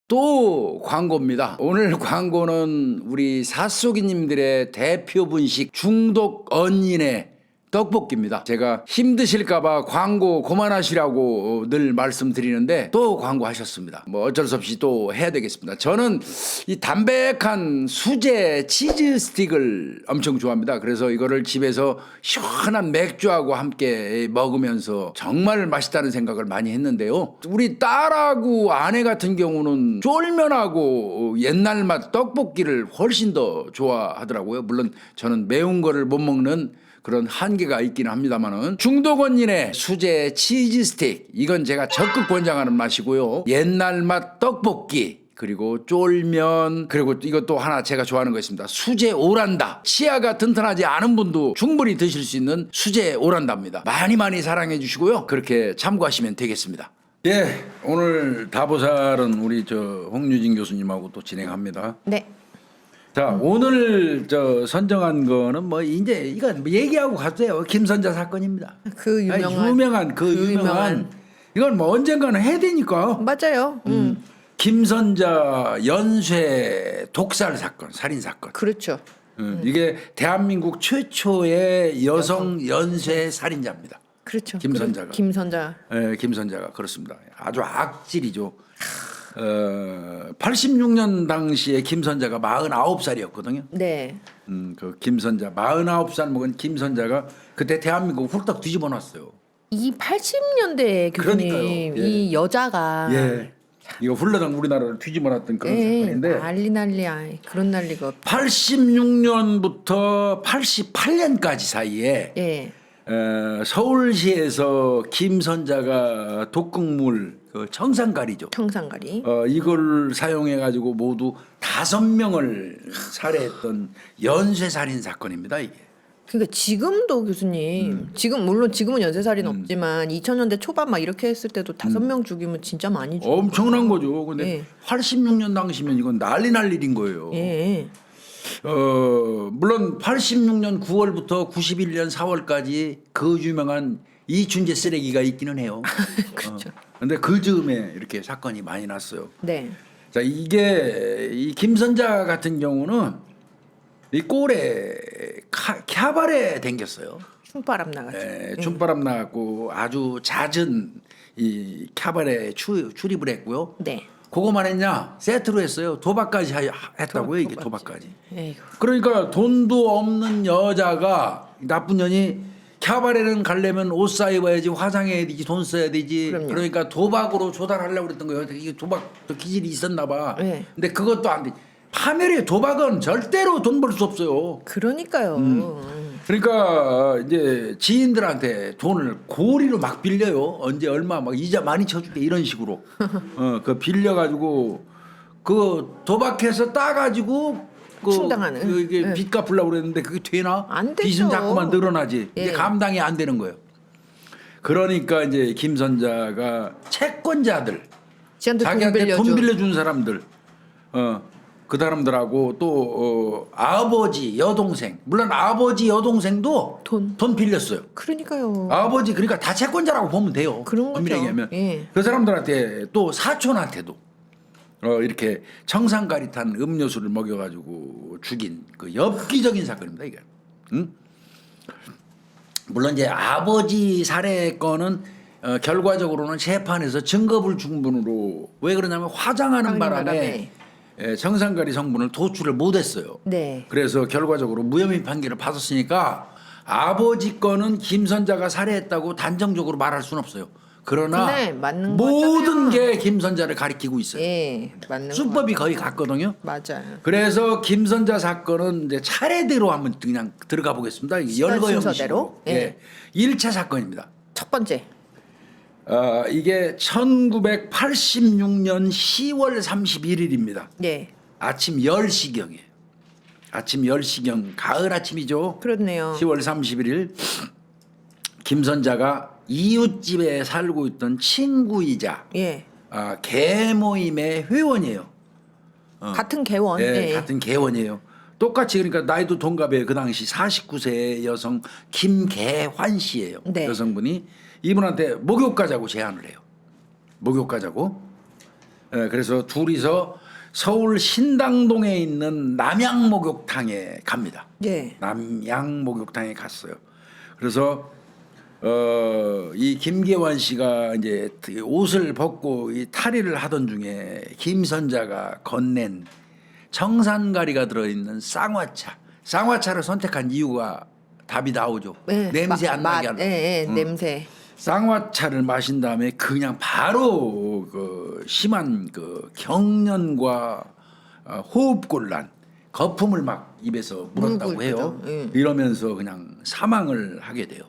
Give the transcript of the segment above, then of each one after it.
또 광고입니다. 오늘 광고는 우리 사쏘기님들의 대표 분식 중독 언니네 떡볶이입니다. 제가 힘드실까봐 광고 그만하시라고 늘 말씀드리는데 또 광고하셨습니다. 뭐 어쩔 수 없이 또 해야 되겠습니다. 저는 이 담백한 수제 치즈 스틱을 엄청 좋아합니다. 그래서 이거를 집에서 시원한 맥주하고 함께 먹으면서 정말 맛있다는 생각을 많이 했는데요. 우리 딸하고 아내 같은 경우는 쫄면하고 옛날 맛 떡볶이를 훨씬 더 좋아하더라고요. 물론 저는 매운 거를 못 먹는 그런 한계가 있기는 합니다만은 중독 언니네 수제 치즈 스틱 이건 제가 적극 권장하는 맛이고요. 옛날 맛 떡볶이 그리고 쫄면 그리고 이것도 하나 제가 좋아하는 거 있습니다. 수제 오란다. 치아가 튼튼하지 않은 분도 충분히 드실 수 있는 수제 오란다입니다. 많이 사랑해 주시고요. 그렇게 참고하시면 되겠습니다. 예, 오늘 다보살은 우리 홍유진 교수님하고 또 진행합니다. 네. 자, 오늘 선정한 거는 뭐 이제 이건 얘기하고 가세요. 김선자 사건입니다. 그 유명한 이건 뭐 언젠가는 해야 되니까. 맞아요. 김선자 연쇄 독살 사건, 살인 사건. 그렇죠. 이게 대한민국 최초의 여성 연쇄 살인자입니다. 그렇죠. 김선자가. 김선자가 그렇습니다. 아주 악질이죠. 86년 당시에 김선자가 49살이었거든요. 네. 그 김선자 49살 먹은 김선자가 그때 대한민국 훌떡 뒤집어 놨어요. 이 80년대 교수님 그러니까요. 예. 이 여자가 예. 이거 훌러당 우리나라를 뒤집어 놨던 그런 예, 사건인데 난리야. 그런 난리가 86년부터 88년까지 사이에 예. 서울시에서 김선자가 독극물 청산가리죠. 청산가리. 이걸 사용해 가지고 모두 5명을 살해했던 연쇄 살인 사건입니다, 이게. 그러니까 지금도 교수님 물론 지금은 연쇄살인 없지만 2000년대 초반 막 이렇게 했을 때도 5명 죽이면 진짜 많이 죽어. 엄청난 거죠. 근데 예. 86년 당시면 이건 난리 날 일인 거예요. 예. 물론 86년 9월부터 91년 4월까지 그 유명한 이춘재 쓰레기가 있기는 해요. 그렇죠. 근데 그 즈음에 이렇게 사건이 많이 났어요. 네. 자, 이게 이 김선자 같은 경우는 이 꼴에 캬바레 댕겼어요. 춤바람 나가죠. 춤바람 나갖고 아주 잦은 이 캬바레 출입을 했고요. 네. 그거만 했냐? 세트로 했어요. 도박까지 했다고요. 이게 도박까지. 에이구. 그러니까 돈도 없는 여자가 나쁜 년이 캬바레는 가려면 옷 사입어야지 화장해야 되지 돈 써야 되지. 그럼요. 그러니까 도박으로 조달하려고 그랬던 거예요. 이게 도박 기질이 있었나 봐. 네. 근데 그것도 안 돼. 파멸의 도박은 절대로 돈 벌 수 없어요. 그러니까요. 그러니까 이제 지인들한테 돈을 고리로 막 빌려요. 언제 얼마 막 이자 많이 쳐줄게 이런 식으로. 그 빌려가지고 그 도박해서 따가지고 충당하는. 이게 빚 갚으려고 그랬는데 그게 되나? 안 되죠. 빚은 자꾸만 늘어나지. 예. 이제 감당이 안 되는 거예요. 그러니까 이제 김선자가 채권자들 지한테 자기한테 돈 빌려준 사람들 그 사람들하고 또 아버지 여동생 물론 아버지 여동생도 돈 빌렸어요. 그러니까요. 아버지 그러니까 다 채권자라고 보면 돼요. 그런 거죠. 엄밀히 얘기하면 예. 그 사람들한테 또 사촌한테도 이렇게 청산가리 탄 음료수를 먹여가지고 죽인 그 엽기적인 사건입니다 이게. 응? 물론 이제 아버지 살해 건은 결과적으로는 재판에서 증거불충분으로 왜 그러냐면 화장하는 바람에 청산가리 성분을 도출을 못했어요. 네. 그래서 결과적으로 무혐의 판결을 받았으니까 아버지 거는 김선자가 살해했다고 단정적으로 말할 수는 없어요. 그러나 근데 맞는 모든 거잖아요. 게 김선자를 가리키고 있어요. 예, 맞는 수법이 거 거의 같거든요. 맞아요. 그래서 김선자 사건은 이제 차례대로 한번 그냥 들어가 보겠습니다. 열거 순서대로? 형식으로. 예. 1차 사건입니다. 첫 번째. 이게 1986년 10월 31일입니다. 예. 아침 10시경이에요. 아침 10시경 가을 아침이죠. 그렇네요. 10월 31일 김선자가 이웃집에 살고 있던 친구이자 예. 개모임의 회원이에요. 같은 개원. 예, 같은 개원이에요. 똑같이 그러니까 나이도 동갑이에요. 그 당시 49세의 여성 김계환 씨예요. 네. 여성분이 이분한테 목욕 가자고 제안을 해요. 목욕 가자고. 그래서 둘이서 서울 신당동에 있는 남양목욕탕에 갑니다. 예. 남양목욕탕에 갔어요. 그래서 이 김계환 씨가 이제 옷을 벗고 이 탈의를 하던 중에 김선자가 건넨 청산가리가 들어있는 쌍화차를 선택한 이유가 답이 나오죠. 예. 냄새 안 나게 하는. 냄새. 쌍화차를 마신 다음에 그냥 바로 그 심한 그 경련과 호흡곤란, 거품을 막 입에서 물었다고 해요. 이러면서 그냥 사망을 하게 돼요.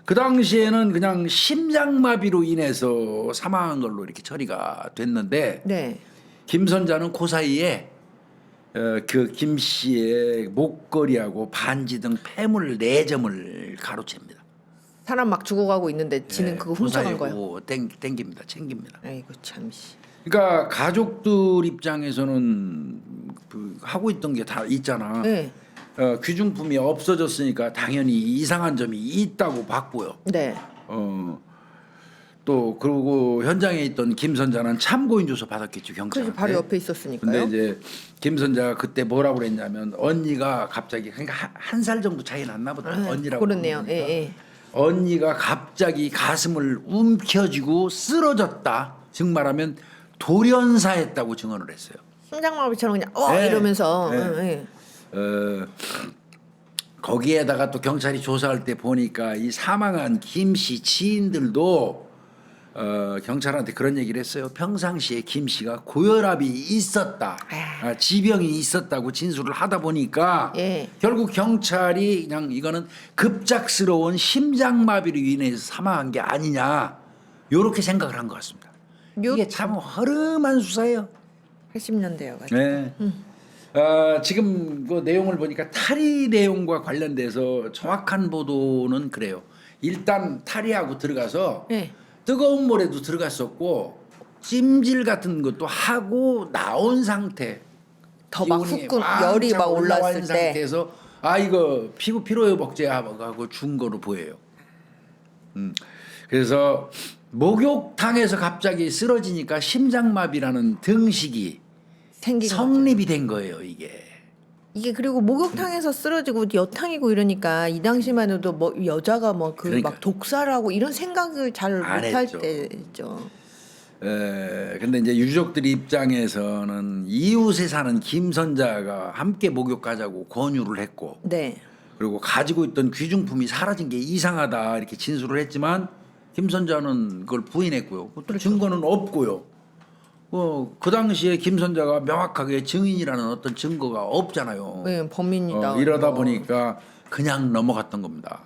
그 당시에는 그냥 심장마비로 인해서 사망한 걸로 이렇게 처리가 됐는데 네. 김선자는 그 사이에 그 김 씨의 목걸이하고 반지 등 폐물 4점을 가로챕니다. 사람 막 죽어가고 있는데 지는 그거 훔쳐간 거예요. 땡깁니다. 챙깁니다. 아이고 참시. 그러니까 가족들 입장에서는 그 하고 있던 게 다 있잖아. 네. 귀중품이 없어졌으니까 당연히 이상한 점이 있다고 봤고요. 네. 또 그리고 현장에 있던 김선자는 참고인 조서 받았겠죠, 경찰한테. 그래서 바로 옆에 있었으니까요. 근데 이제 김선자가 그때 뭐라고 그랬냐면 언니가 갑자기 그러니까 한 살 정도 차이 났나 보다. 언니라고. 그렇네요. 부르니까. 예. 언니가 갑자기 가슴을 움켜쥐고 쓰러졌다. 즉 말하면 돌연사했다고 증언을 했어요. 심장마비처럼 그냥 네. 이러면서. 네. 거기에다가 또 경찰이 조사할 때 보니까 이 사망한 김 씨 지인들도 경찰한테 그런 얘기를 했어요. 평상시에 김 씨가 고혈압이 있었다, 지병이 있었다고 진술을 하다 보니까 예. 결국 경찰이 그냥 이거는 급작스러운 심장마비로 인해서 사망한 게 아니냐 이렇게 생각을 한 것 같습니다. 이게 참 허름한 수사예요. 80년대여가지고. 네. 지금 그 내용을 보니까 탈의 내용과 관련돼서 정확한 보도는 그래요. 일단 탈의하고 들어가서 네. 뜨거운 물에도 들어갔었고 찜질 같은 것도 하고 나온 상태. 더 막 기운이 후끈 왕창 열이 막 올라와 올랐을 있는 때. 상태에서 이거 피로회복제하고 준 거로 보여요. 그래서 목욕탕에서 갑자기 쓰러지니까 심장마비라는 등식이 생긴 거죠. 성립이 된 거예요, 이게. 이게 그리고 목욕탕에서 쓰러지고 여탕이고 이러니까 이 당시만 해도 뭐 여자가 뭐 그 그러니까. 막 독살하고 이런 생각을 잘 안 못할 했죠. 때죠. 근데 이제 유족들 입장에서는 이웃에 사는 김선자가 함께 목욕 가자고 권유를 했고, 네. 그리고 가지고 있던 귀중품이 사라진 게 이상하다 이렇게 진술을 했지만 김선자는 그걸 부인했고요. 또 증거는 없고요. 그 당시에 김선자가 명확하게 증인이라는 어떤 증거가 없잖아요. 네, 범인이다. 이러다 보니까 그냥 넘어갔던 겁니다.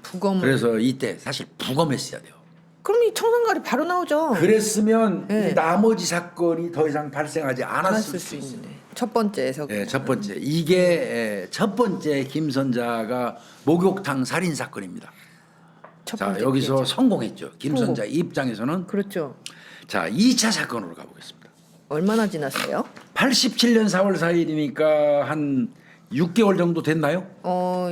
부검. 그래서 이때 사실 부검했어야 돼요. 그럼 이 청산가리 바로 나오죠. 그랬으면 네. 이 나머지 사건이 더 이상 발생하지 않았을 알았을 수 수 있어요. 있는데 첫 번째에서. 네, 첫 번째 이게 첫 번째 김선자가 목욕탕 살인 사건입니다. 첫 자 번째 여기서 피해자. 성공했죠. 김선자 입장에서는. 그렇죠. 자 2차 사건으로 가보겠습니다. 얼마나 지났어요? 87년 4월 4일이니까 한 6개월 정도 됐나요?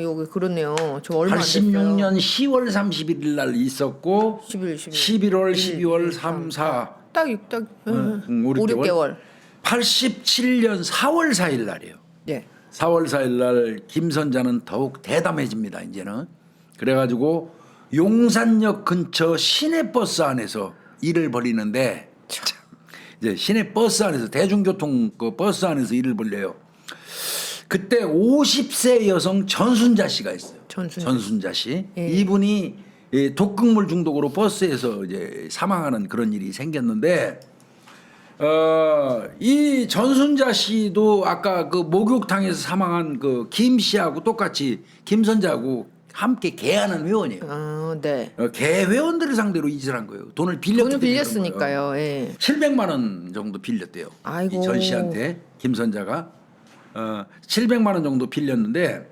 여기 그렇네요. 저 얼마 안 됐어요. 86년 10월 31일 날 있었고 11월, 12월, 3, 4 딱 5, 6개월. 87년 4월 4일 날이에요. 네. 4월 4일 날 김선자는 더욱 대담해집니다. 이제는 그래가지고 용산역 근처 시내버스 안에서 일을 벌이는데 참, 이제 시내버스 안에서 대중교통 그 버스 안에서 일을 벌려요. 그때 50세 여성 전순자 씨가 있어요. 전순자 씨. 예. 이분이 독극물 중독으로 버스에서 이제 사망하는 그런 일이 생겼는데 이 전순자 씨도 아까 그 목욕탕에서 사망한 그 김 씨하고 똑같이 김선자하고 함께 개하는 회원이에요. 네. 개 회원들을 상대로 이질을 한 거예요. 돈을 돈을 빌렸으니까요. 예. 700만 원 정도 빌렸대요. 아이고. 이 전 씨한테 김선자가 700만 원 정도 빌렸는데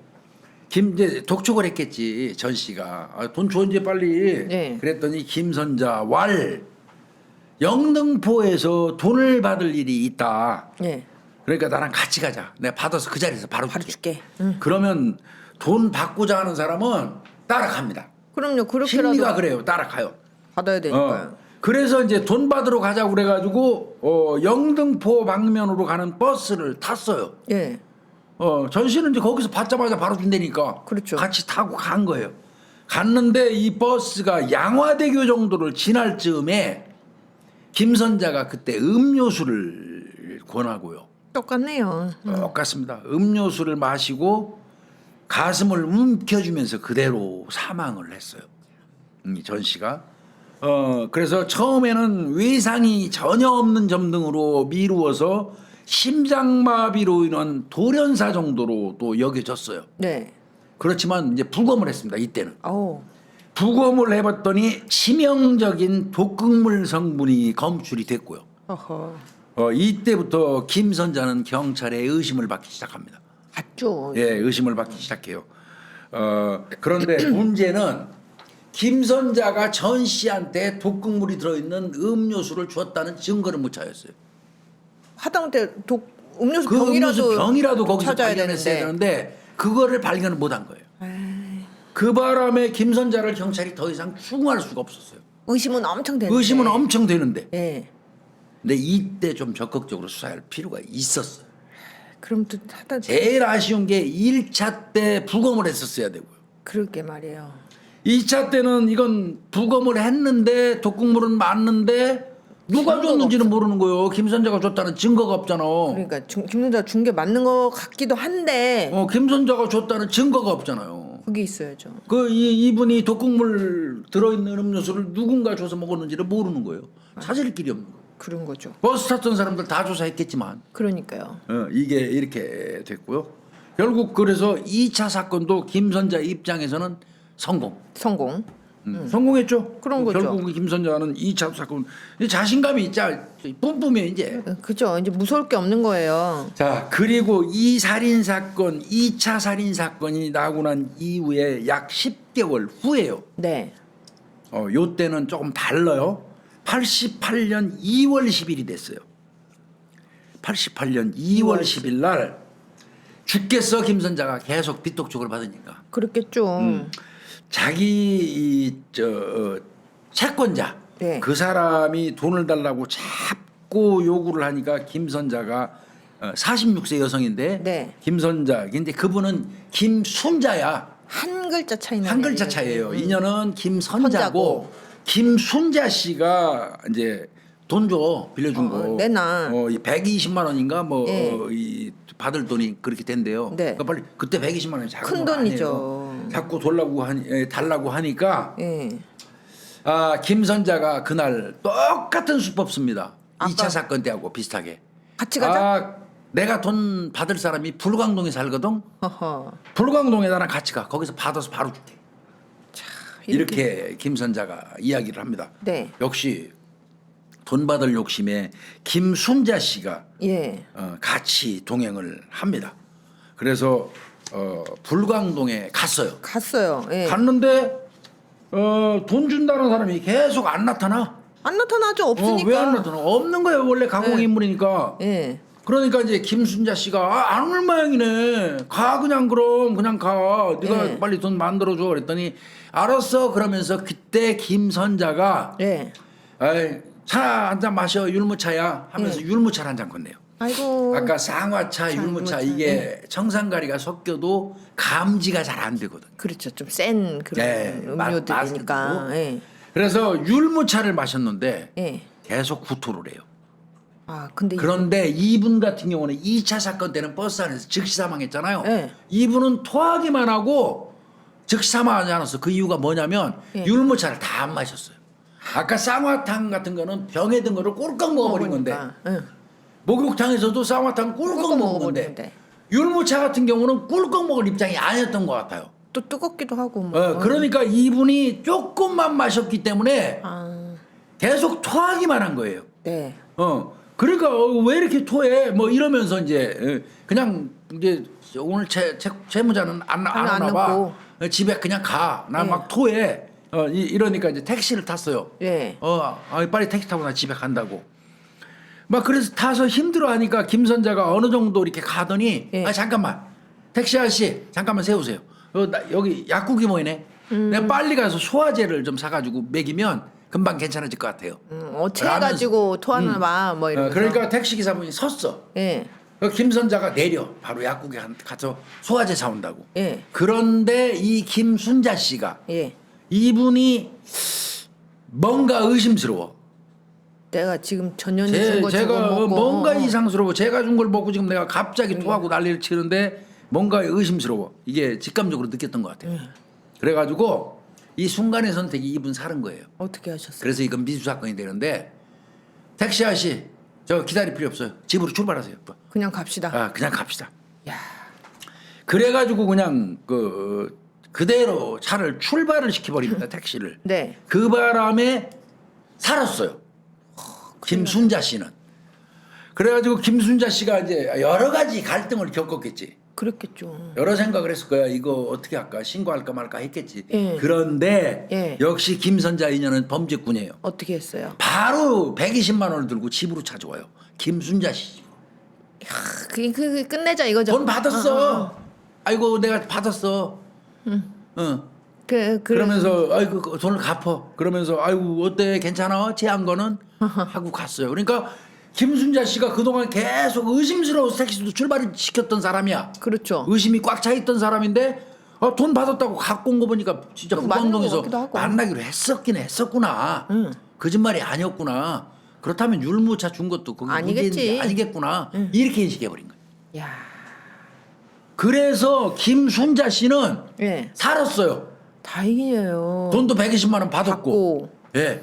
이제 독촉을 했겠지 전 씨가 돈 줘 이제 빨리. 네. 그랬더니 김선자 영등포에서 돈을 받을 일이 있다. 예. 그러니까 나랑 같이 가자. 내가 받아서 그 자리에서 바로 줄게. 응. 그러면 돈 받고자 하는 사람은 따라갑니다. 그럼요. 그렇게라도 심리가 그래요. 따라가요. 받아야 되니까요. 그래서 이제 돈 받으러 가자고 그래가지고 영등포 방면으로 가는 버스를 탔어요. 예. 전 씨는 이제 거기서 받자마자 바로 준다니까. 그렇죠. 같이 타고 간 거예요. 갔는데 이 버스가 양화대교 정도를 지날 즈음에 김선자가 그때 음료수를 권하고요. 똑같네요. 똑같습니다. 음료수를 마시고 가슴을 움켜쥐면서 그대로 사망을 했어요. 전 씨가. 그래서 처음에는 외상이 전혀 없는 점등으로 미루어서 심장마비로 인한 돌연사 정도로 또 여겨졌어요. 네. 그렇지만 이제 부검을 했습니다. 이때는. 오. 부검을 해봤더니 치명적인 독극물 성분이 검출이 됐고요. 어허. 이때부터 김선자는 경찰에 의심을 받기 시작합니다. 맞죠. 예, 의심을 받기 시작해요. 그런데 문제는 김선자가 전 씨한테 독극물이 들어있는 음료수를 줬다는 증거를 못 찾았어요. 하다못해 음료수 그 음료수 병이라도 병이라도 거기서 찾아야 발견했어야 되는데. 되는데 그거를 발견을 못한 거예요. 그 바람에 김선자를 경찰이 더 이상 추궁할 수가 없었어요. 의심은 엄청 되는데. 의심은 엄청 되는데. 예. 근데 이때 좀 적극적으로 수사할 필요가 있었어요. 그럼 또 하다 제일 아쉬운 게 1차 때 부검을 했었어야 되고요. 그럴게 말이에요. 2차 때는 이건 부검을 했는데 독극물은 맞는데 누가 증거가 줬는지는 모르는 거예요. 김선자가 줬다는 증거가 없잖아. 그러니까 김선자 준 게 맞는 것 같기도 한데 김선자가 줬다는 증거가 없잖아요. 그게 있어야죠. 이분이 독극물 들어있는 음료수를 누군가 줘서 먹었는지를 모르는 거예요. 찾을 길이 없는 거예요. 그런 거죠. 버스 탔던 사람들 다 조사했겠지만 그러니까요. 이게 이렇게 됐고요. 결국 그래서 2차 사건도 김선자 입장에서는 성공. 성공했죠. 그런 거죠. 결국 김선자는 2차 사건 자신감이 있자 뿜뿜해 이제. 그죠. 이제 무서울 게 없는 거예요. 자 그리고 이 살인 사건 2차 살인 사건이 나고 난 이후에 약 10개월 후에요. 네. 요 때는 조금 달라요. 88년 2월 10일이 됐어요. 88년 2월 10일 날 죽겠어 김선자가 계속 빚독촉을 받으니까 그렇겠죠. 자기 채권자 네. 그 사람이 돈을 달라고 자꾸 요구를 하니까 김선자가 46세 여성인데 네. 김선자 근데 그분은 김순자야. 한 글자 차이 나요. 한 글자 차이예요. 인연은 김선자고 김순자 씨가 이제 돈 줘 빌려준 거. 내놔. 120만 원인가 뭐 예. 이 받을 돈이 그렇게 된대요. 네. 그러니까 빨리 그때 120만 원이 작은 큰 건 돈이죠. 아니에요. 자꾸 달라고 하니까 예. 김선자가 그날 똑같은 수법 씁니다. 아까 2차 사건 때하고 비슷하게. 같이 가자. 내가 돈 받을 사람이 불광동에 살거든. 허허. 불광동에 나랑 같이 가. 거기서 받아서 바로 줄게. 이렇게 김선자가 이야기를 합니다. 네. 역시 돈 받을 욕심에 김순자 씨가 예. 같이 동행을 합니다. 그래서 불광동에 갔어요. 갔어요. 예. 갔는데 돈 준다는 사람이 계속 안 나타나. 안 나타나죠. 없으니까. 왜 안 나타나? 없는 거예요. 원래 가공 인물이니까. 예. 그러니까 이제 김순자 씨가 안 올 모양이네. 가 그냥 가. 네가 예. 빨리 돈 만들어줘. 그랬더니 알았어. 그러면서 그때 김선자가 예. 차 한 잔 마셔 율무차야 하면서 율무차를 한 잔 건네요. 아이고. 아까 쌍화차, 율무차 이게 청산가리가 섞여도 감지가 잘 안 되거든. 그렇죠. 좀 센 그런 네, 음료들이니까. 맛있고. 예. 그래서 율무차를 마셨는데 예. 계속 구토를 해요. 근데 그런데 이분 같은 경우는 2차 사건 때는 버스 안에서 즉시 사망했잖아요. 네. 이분은 토하기만 하고 즉시 사망하지 않았어. 그 이유가 뭐냐면 예. 율무차를 다 안 마셨어요. 아까 쌍화탕 같은 거는 병에 든 거를 꿀꺽 먹어버린 건데 목욕탕에서도 쌍화탕 꿀꺽 먹은 건데 율무차 같은 경우는 꿀꺽 먹을 입장이 아니었던 것 같아요. 또 뜨겁기도 하고 뭐. 그러니까 이분이 조금만 마셨기 때문에 계속 토하기만 한 거예요. 네. 그러니까 왜 이렇게 토해? 뭐 이러면서 이제 그냥 이제 오늘 채무자는 안 오나 봐. 집에 그냥 가. 나 막 토해. 이러니까 이제 택시를 탔어요. 예. 빨리 택시 타고 나 집에 간다고. 막 그래서 타서 힘들어하니까 김선자가 어느 정도 이렇게 가더니 예. 잠깐만 택시 아저씨 잠깐만 세우세요. 여기 약국이 모이네. 내가 빨리 가서 소화제를 좀 사가지고 먹이면 금방 괜찮아질 것 같아요. 어체해가지고 토하나 뭐 이러면서. 그러니까 택시 기사분이 섰어. 예. 그 김선자가 내려 바로 약국에 가서 소화제 사온다고. 예. 그런데 이 김순자 씨가 예. 이분이 뭔가 의심스러워. 내가 지금 전현희 준거 제가 저거 먹고 뭔가 이상스러워. 제가 준 걸 먹고 지금 내가 갑자기 토하고 난리를 치는데 뭔가 의심스러워. 이게 직감적으로 느꼈던 것 같아요. 그래가지고 이 순간의 선택이 이분 사는 거예요. 어떻게 하셨어요? 그래서 이건 미수 사건이 되는데 택시 아저씨 저 기다릴 필요 없어요. 집으로 출발하세요. 그냥 갑시다. 아 그냥 갑시다. 야. 그래가지고 그냥 그대로 차를 출발을 시켜버립니다. 택시를. 네. 그 바람에 살았어요. 김순자 씨는. 그래가지고 김순자 씨가 이제 여러 가지 갈등을 겪었겠지. 그랬겠죠. 여러 생각을 했을 거야. 이거 어떻게 할까? 신고할까 말까 했겠지. 예. 그런데 예. 역시 김선자 인연은 범죄꾼이에요. 어떻게 했어요? 바로 120만 원을 들고 집으로 찾아와요. 김순자 씨. 그 끝내자 이거죠. 돈 받았어. 아이고 내가 받았어. 그러면서 아이고 그 돈을 갚어. 그러면서 아이고 어때 괜찮아? 제한 거는 하고 갔어요. 그러니까 김순자 씨가 그동안 계속 의심스러워서 택시도 출발을 시켰던 사람이야. 그렇죠. 의심이 꽉 차 있던 사람인데 돈 받았다고 갖고 온 거 보니까 진짜 맞는 것 부광동에서 같기도 하고. 만나기로 했었구나. 거짓말이 아니었구나. 그렇다면 율무차 준 것도 그게 아니겠지. 문제인데 아니겠구나. 이렇게 인식해버린 거예요. 야. 그래서 김순자 씨는 예. 살았어요. 다행이에요. 돈도 120만 원 받았고. 받고. 예.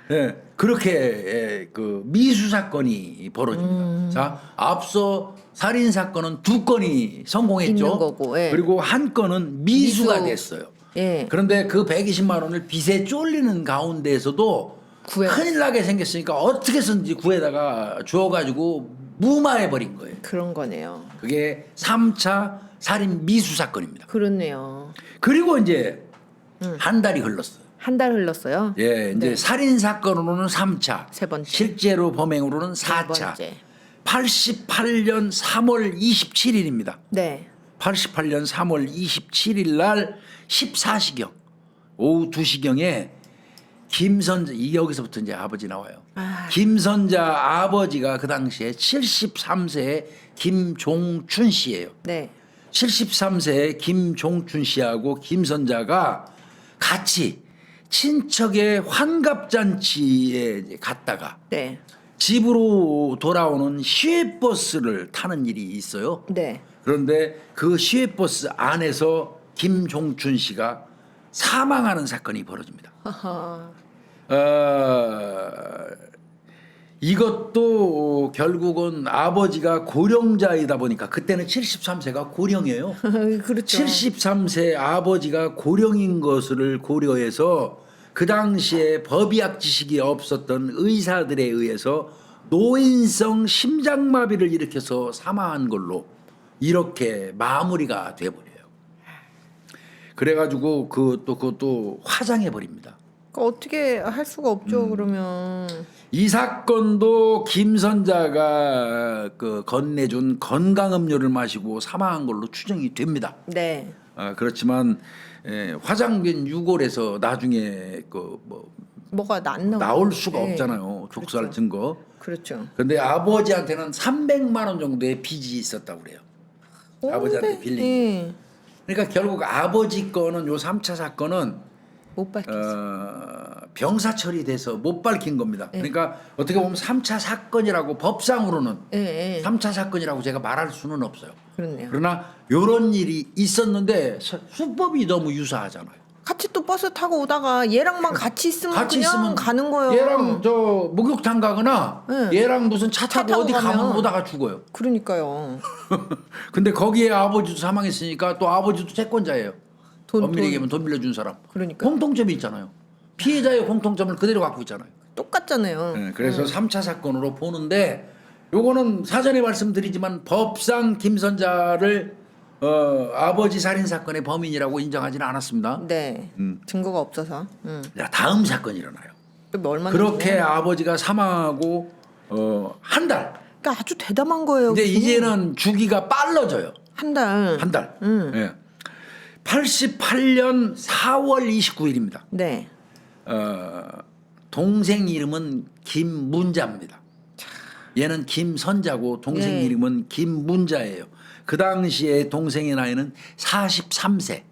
예. 그렇게 그 미수 사건이 벌어집니다. 자, 앞서 살인 사건은 2건이 성공했죠. 있는 거고, 예. 그리고 한 건은 미수가 미수. 됐어요. 예. 그런데 그 120만 원을 빚에 쫄리는 가운데에서도 큰일 나게 생겼으니까 어떻게든지 구해다가 주워가지고 무마해버린 거예요. 그런 거네요. 그게 3차 살인 미수 사건입니다. 그렇네요. 그리고 이제 한 달이 흘렀어요. 한 달 흘렀어요. 예, 이제 네. 살인 사건으로는 3차, 세 번째. 실제로 범행으로는 4차. 번째. 88년 3월 27일입니다. 네. 88년 3월 27일 날 14시경 오후 2시경에 김선자 여기서부터 이제 아버지 나와요. 김선자 아버지가 그 당시에 73세의 김종춘 씨예요. 네. 73세의 김종춘 씨하고 김선자가 같이 친척의 환갑잔치에 이제 갔다가 네. 집으로 돌아오는 시외버스를 타는 일이 있어요. 네. 그런데 그 시외버스 안에서 김종춘 씨가 사망하는 사건이 벌어집니다. 하하. 이것도 결국은 아버지가 고령자이다 보니까 그때는 73세가 고령이에요. 그렇죠. 73세 아버지가 고령인 것을 고려해서 그 당시에 법의학 지식이 없었던 의사들에 의해서 노인성 심장마비를 일으켜서 사망한 걸로 이렇게 마무리가 돼버려요. 그래가지고 그것도 화장해 버립니다. 어떻게 할 수가 없죠. 그러면 이 사건도 김선자가 건네준 건강음료를 마시고 사망한 걸로 추정이 됩니다. 네. 그렇지만 화장된 유골에서 나중에 뭐가 나올 수가 네. 없잖아요. 족살 그렇죠. 증거. 그렇죠. 근데 아버지한테는 300만 원 정도의 빚이 있었다고 그래요. 아버지한테 빌린. 네. 그러니까 결국 아버지 거는 요 3차 사건은 못 밝혔어. 병사 처리돼서 못 밝힌 겁니다. 네. 그러니까 어떻게 보면 3차 사건이라고 법상으로는 예. 3차 사건이라고 제가 말할 수는 없어요. 그렇네요. 그러나 이런 일이 있었는데 수법이 너무 유사하잖아요. 같이 또 버스 타고 오다가 얘랑만 같이 있으면 같이 그냥 있으면 가는 거예요. 얘랑 저 목욕탕 가거나 네. 얘랑 무슨 차 타고 타고 어디 가면 가면. 오다가 죽어요. 그러니까요. 근데 거기에 아버지도 사망했으니까 또 아버지도 채권자예요. 엄밀히 얘기하면 돈 빌려준 사람. 그러니까요. 공통점이 있잖아요. 피해자의 공통점을 그대로 갖고 있잖아요. 똑같잖아요. 네, 그래서 3차 사건으로 보는데 요거는 사전에 말씀드리지만 법상 김선자를 아버지 살인 사건의 범인이라고 인정하지는 않았습니다. 네. 증거가 없어서. 자, 다음 사건이 일어나요. 또 얼마나 그렇게 되냐? 아버지가 사망하고 한 달. 그러니까 아주 대담한 거예요. 근데 교수님. 이제는 주기가 빨라져요. 한 달. 한 달. 예. 88년 4월 29일입니다. 네. 동생 이름은 김문자입니다. 얘는 김선자고 동생 네. 이름은 김문자예요. 그 당시에 동생의 나이는 43세.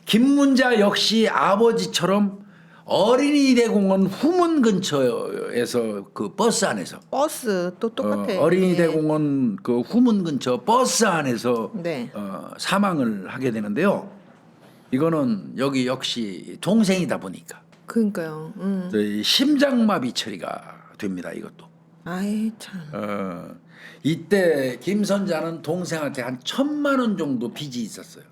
김문자 역시 아버지처럼 어린이 대공원 후문 근처에서 그 버스 안에서 버스 또 똑같아. 어린이 네. 대공원 그 후문 근처 버스 안에서 네. 사망을 하게 되는데요. 이거는 여기 역시 동생이다 보니까 그러니까요. 저희 심장마비 처리가 됩니다. 이것도. 아이 참. 이때 김선자는 동생한테 한 1,000만 원 정도 빚이 있었어요.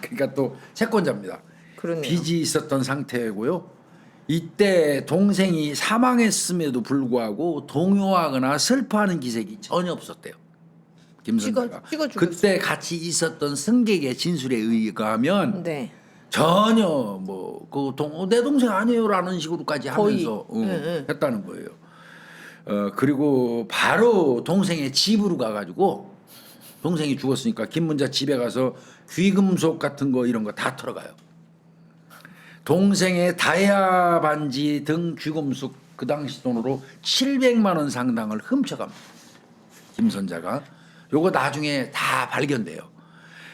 그러니까 또 채권자입니다. 그러네요. 빚이 있었던 상태고요. 이때 동생이 사망했음에도 불구하고 동요하거나 슬퍼하는 기색이 전혀 없었대요. 김선자가. 찍어 죽였어요. 그때 같이 있었던 승객의 진술에 의하면 네. 전혀 내 동생 아니에요라는 식으로까지 거의. 하면서 네. 했다는 거예요. 그리고 바로 동생의 집으로 가가지고 동생이 죽었으니까 김문자 집에 가서 귀금속 같은 거 이런 거 다 털어가요. 동생의 다이아 반지 등 귀금속 그 당시 돈으로 700만 원 상당을 훔쳐갑니다. 김선자가. 요거 나중에 다 발견돼요.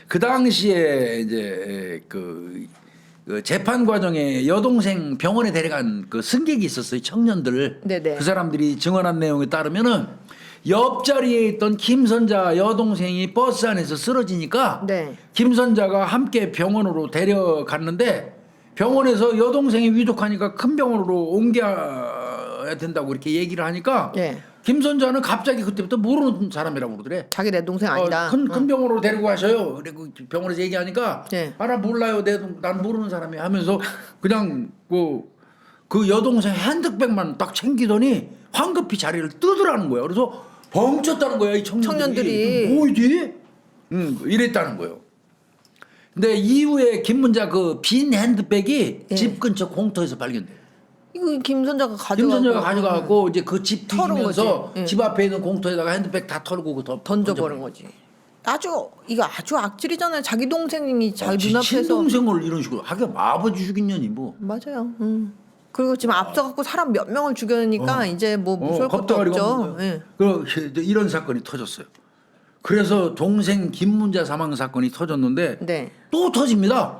그 당시에 이제 그 재판 과정에 여동생 병원에 데려간 그 승객이 있었어요. 청년들. 네네. 그 사람들이 증언한 내용에 따르면은 옆자리에 있던 김선자 여동생이 버스 안에서 쓰러지니까 네. 김선자가 함께 병원으로 데려갔는데 병원에서 여동생이 위독하니까 큰 병원으로 옮겨야 된다고 이렇게 얘기를 하니까 네. 김선자는 갑자기 그때부터 모르는 사람이라고 그러더래. 자기 내 동생 아니다. 큰 병원으로 데리고 가셔요. 그리고 병원에서 얘기하니까 네. 나 몰라요. 난 모르는 사람이야 하면서 그냥 그 여동생 핸드백만 딱 챙기더니 황급히 자리를 뜨더라는 거야. 그래서 벙쪘다는 거야. 이 청년들이. 뭐이지? 이랬다는 거예요. 근데 이후에 김문자 그 빈 핸드백이 네. 집 근처 공터에서 발견돼요. 이거 김선자가 김선자가 가져가고 이제 그 집 털은 뒤지면서 거지. 예. 집 앞에 있는 공터에다가 핸드백 다 털고 던져버린 거지. 이거 아주 악질이잖아요. 자기 동생이 자기 눈앞에서. 친동생을 이런 식으로 하긴 아버지 죽인 년이 뭐. 맞아요. 그리고 지금 앞서갖고 사람 몇 명을 죽여니까 이제 뭐 무서울 것도 겁대가리가 없죠. 없는 거야. 예. 그리고 이런 사건이 터졌어요. 그래서 동생 김문자 사망 사건이 터졌는데 네. 또 터집니다.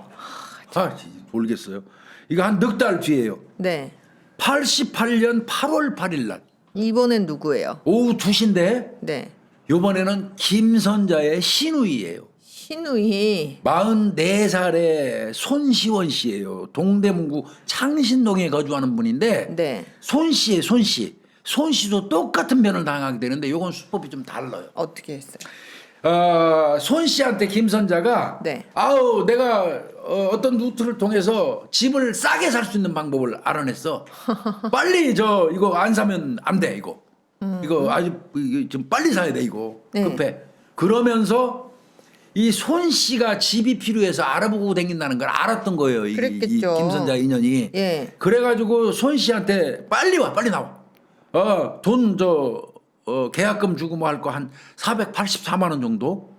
모르겠어요. 이거 한 넉 달 뒤에요. 네. 88년 8월 8일 날 이번엔 누구예요? 오후 2시인데 네. 이번에는 김선자의 시누이예요. 신우이. 44살의 손시원 씨예요. 동대문구 창신동에 거주하는 분인데 네. 손 씨의 손 씨. 손 씨도 똑같은 변을 당하게 되는데 요건 수법이 좀 달라요. 어떻게 했어요? 손 씨한테 김선자가 네. 내가 어떤 루트를 통해서 집을 싸게 살 수 있는 방법을 알아냈어. 빨리 이거 안 사면 안 돼 이거. 이거 좀 빨리 사야 돼 이거. 네. 급해. 그러면서 이 손 씨가 집이 필요해서 알아보고 다닌다는 걸 알았던 거예요. 이 그랬겠죠. 김선자 인연이. 예. 그래가지고 손 씨한테 빨리 와 빨리 나와. 계약금 주고 뭐 할 거 한 484만 원 정도.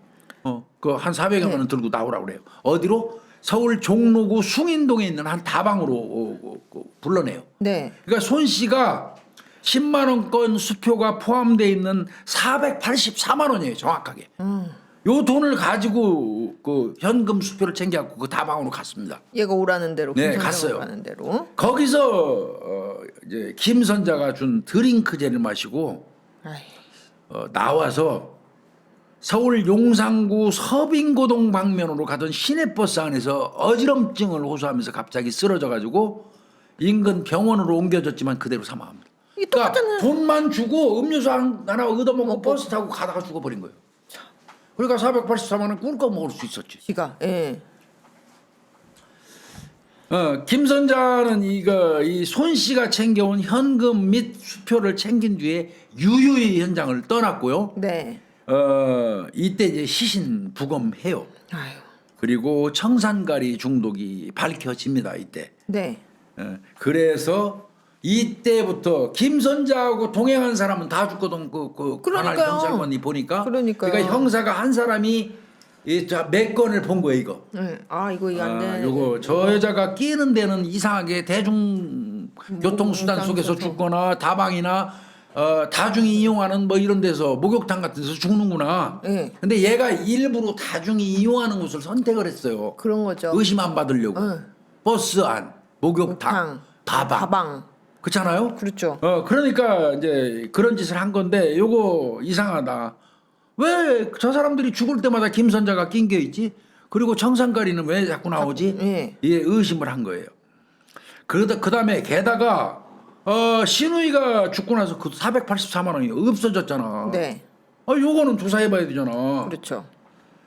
그 한 400여만 원 들고 나오라고 그래요. 어디로? 서울 종로구 숭인동에 있는 한 다방으로 불러내요. 네. 그러니까 손 씨가 10만 원권 수표가 포함되어 있는 484만 원이에요, 정확하게. 요 돈을 가지고 그 현금 수표를 챙겨갖고 그 다방으로 갔습니다. 얘가 오라는 대로. 네, 김선자가 갔어요. 오라는 대로. 거기서 이제 김선자가 준 드링크제를 마시고 아이. 나와서 서울 용산구 서빙고동 방면으로 가던 시내버스 안에서 어지럼증을 호소하면서 갑자기 쓰러져가지고 인근 병원으로 옮겨졌지만 그대로 사망합니다. 이게 똑같잖아요. 돈만 주고 음료수 하나 얻어먹고 버스 타고 가다가 죽어버린 거예요. 그러니까 484만 원 꿀꺽 먹을 수 있었지. 지가. 예. 김선자는 이 손 씨가 챙겨온 현금 및 수표를 챙긴 뒤에 유유히 현장을 떠났고요. 네. 이때 이제 시신부검해요. 아유. 그리고 청산가리 중독이 밝혀집니다. 이때. 네. 그래서 이때부터 김선자하고 동행한 사람은 다 죽거든. 관할 그러니까요. 경찰관이 보니까. 그러니까요. 그러니까 형사가 한 사람이 몇 건을 본 거예요. 이거. 네. 이거 안 되네. 요거 저 여자가 끼는 데는 이상하게 대중 교통수단 속에서 죽거나 다방이나 다중이 이용하는 뭐 이런 데서 목욕탕 같은 데서 죽는구나. 예. 근데 얘가 일부러 다중이 이용하는 곳을 선택을 했어요. 그런 거죠. 의심 안 받으려고. 버스 안, 목욕탕, 다방. 다방. 그렇잖아요. 그렇죠. 그러니까 이제 그런 짓을 한 건데 요거 이상하다. 왜 저 사람들이 죽을 때마다 김선자가 낑겨 있지? 그리고 정상가리는 왜 자꾸 나오지? 예. 예, 의심을 한 거예요. 그다음에 게다가 신우이가 죽고 나서 그 484만 원이 없어졌잖아. 네. 요거는 조사해봐야 되잖아. 그렇죠.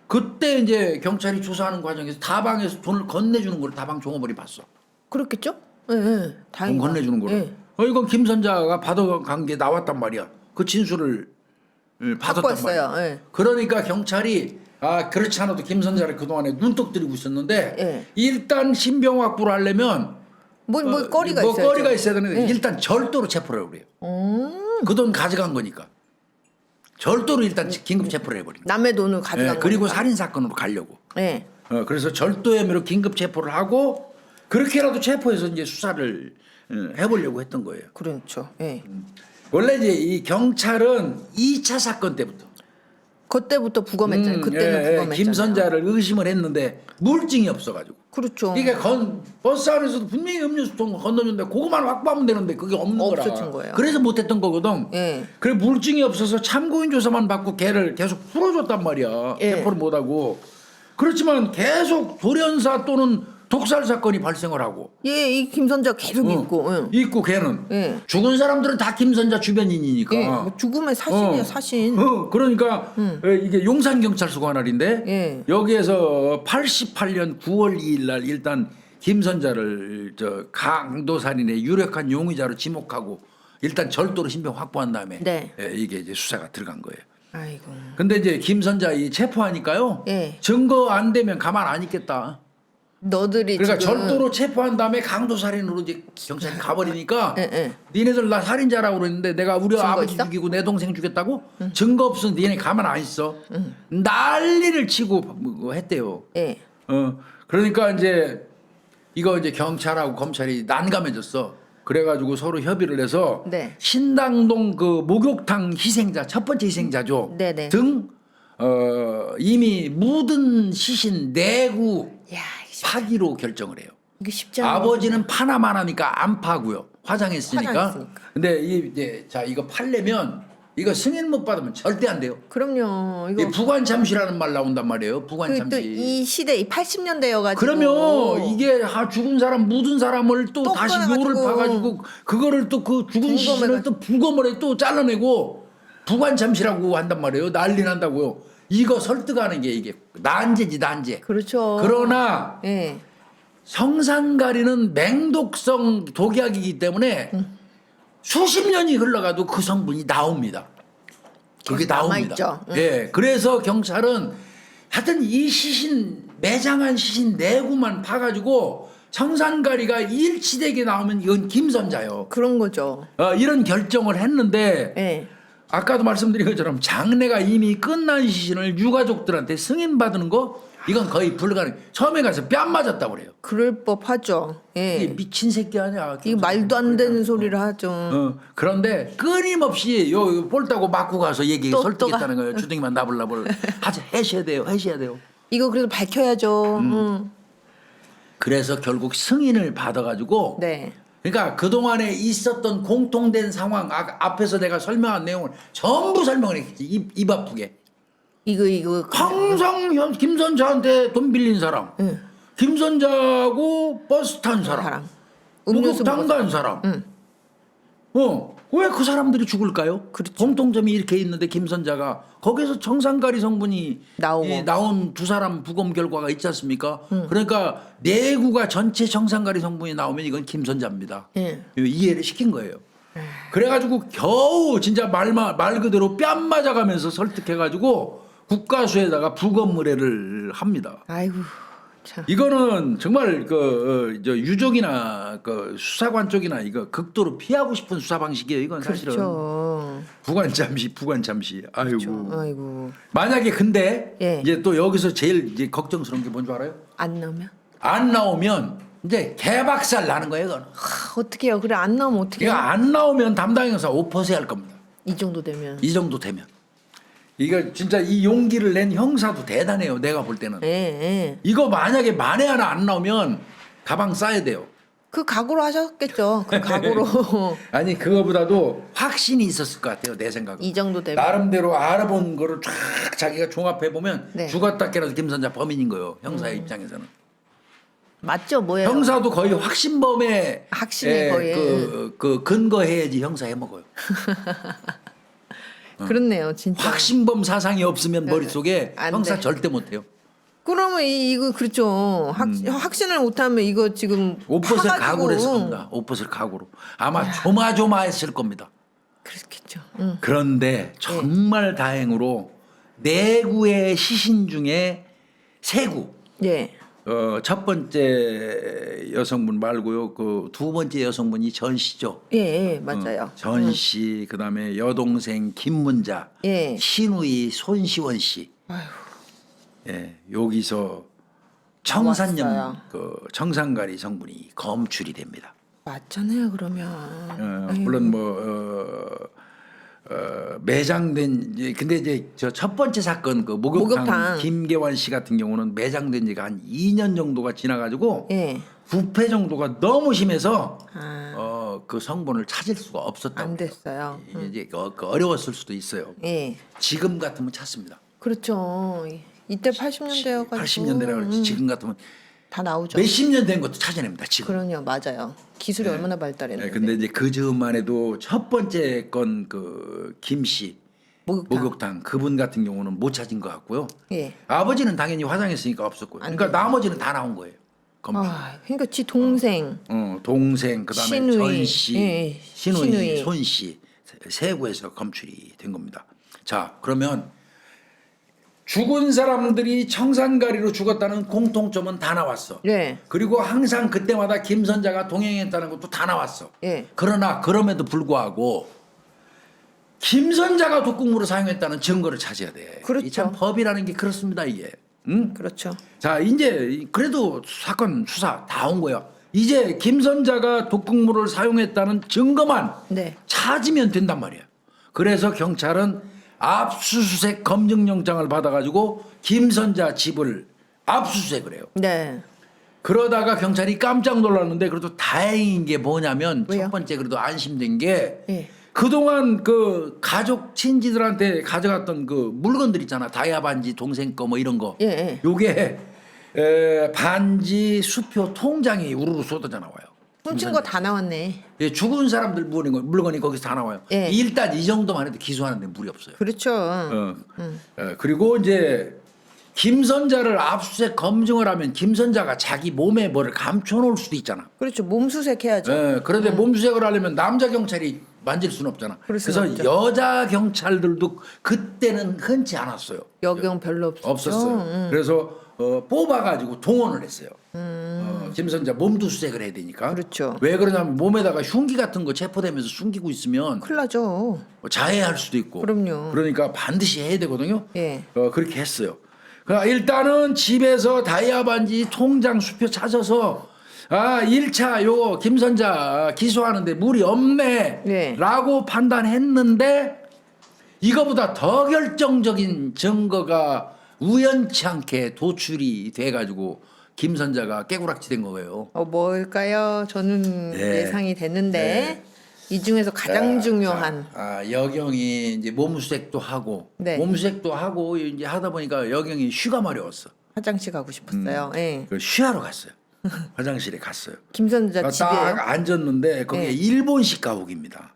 그때 이제 경찰이 조사하는 과정에서 다방에서 돈을 건네주는 걸 다방 종업원이 봤어. 그렇겠죠? 예. 예. 돈 다행이다. 건네주는 거를. 예. 이건 김선자가 받아간 게 나왔단 말이야. 그 진술을 받았단 확보했어요. 말이야. 예. 그러니까 경찰이 그렇지 않아도 김선자를 그동안에 눈독 들이고 있었는데 예. 일단 신병 확보를 하려면 뭐 거리가 뭐 있어야죠. 거리가 있어야 되는데 예. 일단 절도로 체포를 그래요. 그 돈 가져간 거니까. 절도로 일단 긴급 체포를 해버린 거예요. 남의 돈을 가져간 그리고 거니까. 살인 사건으로 가려고. 예. 그래서 절도 혐의로 긴급 체포를 하고 그렇게라도 체포해서 이제 수사를 해보려고 했던 거예요. 그렇죠. 예. 원래 이제 이 경찰은 2차 사건 때부터 그때부터 부검했잖아요. 그때는 부검했잖아요. 김선자를 의심을 했는데 물증이 없어가지고. 그렇죠. 이게 버스 안에서도 분명히 음료수통 건너는데 그거만 확보하면 되는데 그게 없는 거라. 없어진 거예요. 그래서 못했던 거거든. 예. 그래 물증이 없어서 참고인 조사만 받고 걔를 계속 풀어줬단 말이야. 예. 체포를 못하고. 그렇지만 계속 돌연사 또는 독살 사건이 발생을 하고. 예, 이 김선자 계속 있고. 예. 있고 걔는 예. 죽은 사람들은 다 김선자 주변인이니까. 예. 뭐 죽음의 사신이야, 사신. 그러니까 이게 용산 경찰서 관할인데 예. 여기에서 88년 9월 2일 날 일단 김선자를 강도살인의 유력한 용의자로 지목하고 일단 절도로 신병 확보한 다음에 네. 이게 이제 수사가 들어간 거예요. 아이고. 근데 이제 김선자 이 체포하니까요. 예. 증거 안 되면 가만 안 있겠다. 너들이 그러니까 지금 절도로 체포한 다음에 강도살인으로 이제 경찰이 가버리니까 예, 예. 니네들 나 살인자라고 그랬는데 내가 우리 증거 아버지 있어? 죽이고 내 동생 죽였다고? 증거 없으면 니네 가만 안 있어. 난리를 치고 뭐 했대요. 예. 그러니까 이제 이거 이제 경찰하고 검찰이 난감해졌어. 그래가지고 서로 협의를 해서 네. 신당동 그 목욕탕 희생자 첫 번째 희생자죠. 네네. 등 이미 묻은 시신 내구 야, 파기로 결정을 해요. 이게 쉽지 않아. 아버지는 파나만 하니까 안 파고요. 화장했으니까. 화장했으니까. 근데 이제 자 이거 팔려면 이거 승인 못 받으면 절대 안 돼요. 그럼요. 이 이거 부관참시라는 말 나온단 말이에요. 부관참시. 그또이 시대 이 80년대여 가지고 그러면 이게 죽은 사람 묻은 사람을 또 또 다시 꺼내가지고. 묘를 파가지고 그거를 또 그 죽은 시신을 또 부검을 해 또 잘라내고 부관참시라고 한단 말이에요. 난리 난다고요. 이거 설득하는 게 이게 난제지 난제. 그렇죠. 그러나 예. 성산가리는 맹독성 독약이기 때문에 수십 년이 흘러가도 그 성분이 나옵니다. 그게 계속 나옵니다. 남아있죠. 예, 그래서 경찰은 하여튼 이 시신 매장한 시신 내구만 파가지고 성산가리가 일치되게 나오면 이건 김선자요. 그런 거죠. 이런 결정을 했는데 예. 아까도 말씀드린 것처럼 장례가 이미 끝난 시신을 유가족들한테 승인받는 거 이건 거의 불가능. 처음에 가서 뺨 맞았다고 그래요. 그럴 법하죠. 이게 예. 미친 새끼 아니야. 이 말도 안 되는 소리를 하죠. 그런데 끊임없이 요 볼따고 맞고 가서 얘기 또 설득했다는 거예요. 주둥이만 나불나불 하셔야 돼요. 하셔야 돼요. 이거 그래도 밝혀야죠. 그래서 결국 승인을 받아가지고 네. 그러니까 그동안에 있었던 공통된 상황 앞에서 내가 설명한 내용을 전부 설명을 했지. 입 아프게. 이거 항상 김선자한테 돈 빌린 사람. 김선자하고 버스 탄 사람. 음료수 목욕탕 간 사람. 왜 그 사람들이 죽을까요? 그렇죠. 공통점이 이렇게 있는데 김선자가 거기서 정상가리 성분이 나오고. 나온 두 사람 부검 결과가 있지 않습니까? 그러니까 내구가 전체 정상가리 성분이 나오면 이건 김선자입니다. 예. 이해를 시킨 거예요. 그래가지고 겨우 진짜 말 그대로 뺨 맞아가면서 설득해가지고 국가수에다가 부검 의뢰를 합니다. 아이고 참. 이거는 정말 저 유족이나 그 수사관 쪽이나 이거 극도로 피하고 싶은 수사 방식이에요. 이건 사실은 그렇죠. 부관참시. 아이고. 아이고 만약에 근데 예. 이제 또 여기서 제일 이제 걱정스러운 게 뭔 줄 알아요? 안 나오면 안 나오면 이제 개박살 나는 거예요. 그건. 어떻게요? 그래 안 나오면 어떻게? 이거 안 나오면 담당 형사 5% 할 겁니다. 이 정도 되면. 이 정도 되면. 이거 진짜 이 용기를 낸 형사도 대단해요. 내가 볼 때는. 예, 예. 이거 만약에 만에 하나 안 나오면 가방 싸야 돼요. 그 각오로 하셨겠죠. 그 각오로. 아니 그거보다도 확신이 있었을 것 같아요. 내 생각은. 이 정도 되면. 나름대로 알아본 거를 쫙 자기가 종합해 보면 네. 죽었다 깨라도 김선자 범인인 거예요. 형사의 입장에서는. 맞죠, 뭐예요? 형사도 거의 확신범에 확신에 거의. 그 근거해야지 형사 해먹어요. 그렇네요, 진짜. 확신범 사상이 없으면 머릿속에 안 형사 돼. 절대 못해요. 그러면 이거 그렇죠. 확신을 못하면 이거 지금 5% 파가지고. 각오를 했을 겁니다. 5% 각오로. 아마 조마조마했을 겁니다. 그렇겠죠. 그런데 정말 다행으로 내구의 시신 중에 세구. 예. 첫 번째 여성분 말고요. 그 두 번째 여성분이 전 씨죠. 예, 예, 맞아요. 전 씨, 그다음에 여동생 김문자, 예. 신우이 손시원 씨. 아휴. 예, 여기서 청산염 왔어요. 그 정상가리 성분이 검출이 됩니다. 맞잖아요, 그러면. 물론 매장된 근데 이제 저 첫 번째 사건 그 목욕탕, 목욕탕. 김계환 씨 같은 경우는 매장된 지가 한 2년 정도가 지나가지고 예. 부패 정도가 너무 심해서 아, 그 성분을 찾을 수가 없었다고. 안 됐어요. 이제 그 어려웠을 수도 있어요. 예. 지금 같으면 찾습니다. 그렇죠. 이때 80년대여가지고. 80년대라 그러지. 지금 같으면 다 나오죠. 몇십 년 된 것도 찾아냅니다. 지금. 그럼요, 맞아요. 기술이 얼마나 발달했는데. 네, 근데 이제 그 즈음만 해도 첫 번째 건 그 김씨 목욕탕 그분 같은 경우는 못 찾은 것 같고요. 예. 아버지는 당연히 화장했으니까 없었고요. 안 그러니까 나머지는 다 나온 거예요. 검출. 아, 그러니까 지 동생. 동생 그다음에 신우이. 전씨, 예, 신우이, 신우이. 손씨 세구에서 검출이 된 겁니다. 자 그러면 죽은 사람들이 청산가리로 죽었다는 공통점은 다 나왔어. 예. 그리고 항상 그때마다 김선자가 동행했다는 것도 다 나왔어. 예. 그러나 그럼에도 불구하고 김선자가 독극물을 사용했다는 증거를 찾아야 돼. 그렇죠. 이 참 법이라는 게 그렇습니다 이게. 응? 그렇죠. 자 이제 그래도 사건 수사 다 온 거야. 이제 김선자가 독극물을 사용했다는 증거만 네. 찾으면 된단 말이야. 그래서 경찰은 압수수색 검증영장을 받아가지고 김선자 집을 압수수색을 해요. 네. 그러다가 경찰이 깜짝 놀랐는데 그래도 다행인 게 뭐냐면 왜요? 첫 번째 그래도 안심된 게 예. 그동안 그 가족 친지들한테 가져갔던 그 물건들 있잖아. 다이아 반지 동생 거 뭐 이런 거. 예, 예. 요게 반지 수표 통장이 우르르 쏟아져 나와요. 훔친 거 다 나왔네. 예, 죽은 사람들 물건이 거기서 다 나와요. 예. 일단 이 정도만 해도 기소하는데 무리 없어요. 그렇죠. 그리고 이제 김선자를 압수수색 검증을 하면 김선자가 자기 몸에 뭐를 감춰놓을 수도 있잖아. 그렇죠. 몸수색 해야죠. 그런데 몸수색을 하려면 남자 경찰이 만질 수는 없잖아. 그럴 수는 그래서 없죠. 여자 경찰들도 그때는 흔치 않았어요. 여경 별로 없었죠. 없었어요. 그래서 뽑아가지고 동원을 했어요. 김선자 몸도 수색을 해야 되니까. 그렇죠. 왜 그러냐면 몸에다가 흉기 같은 거 체포되면서 숨기고 있으면 큰일 나죠. 자해할 수도 있고. 그럼요. 그러니까 반드시 해야 되거든요. 예. 그렇게 했어요. 그러니까 일단은 집에서 다이아 반지 통장 수표 찾아서 1차 요거 김선자 기소하는데 무리 없네 네. 라고 판단했는데 이거보다 더 결정적인 증거가 우연치 않게 도출이 돼가지고 김선자가 깨구락지 된 거예요. 뭘까요? 저는 네. 예상이 됐는데 네. 이 중에서 가장 중요한 여경이 이제 몸수색도 하고 네. 몸수색도 하고 이제 하다 보니까 여경이 쉬가 마려웠어. 화장실 가고 싶었어요. 예. 그 쉬하러 갔어요. 화장실에 갔어요. 김선자 집이에요. 딱 앉았는데 거기에 네. 일본식 가옥입니다.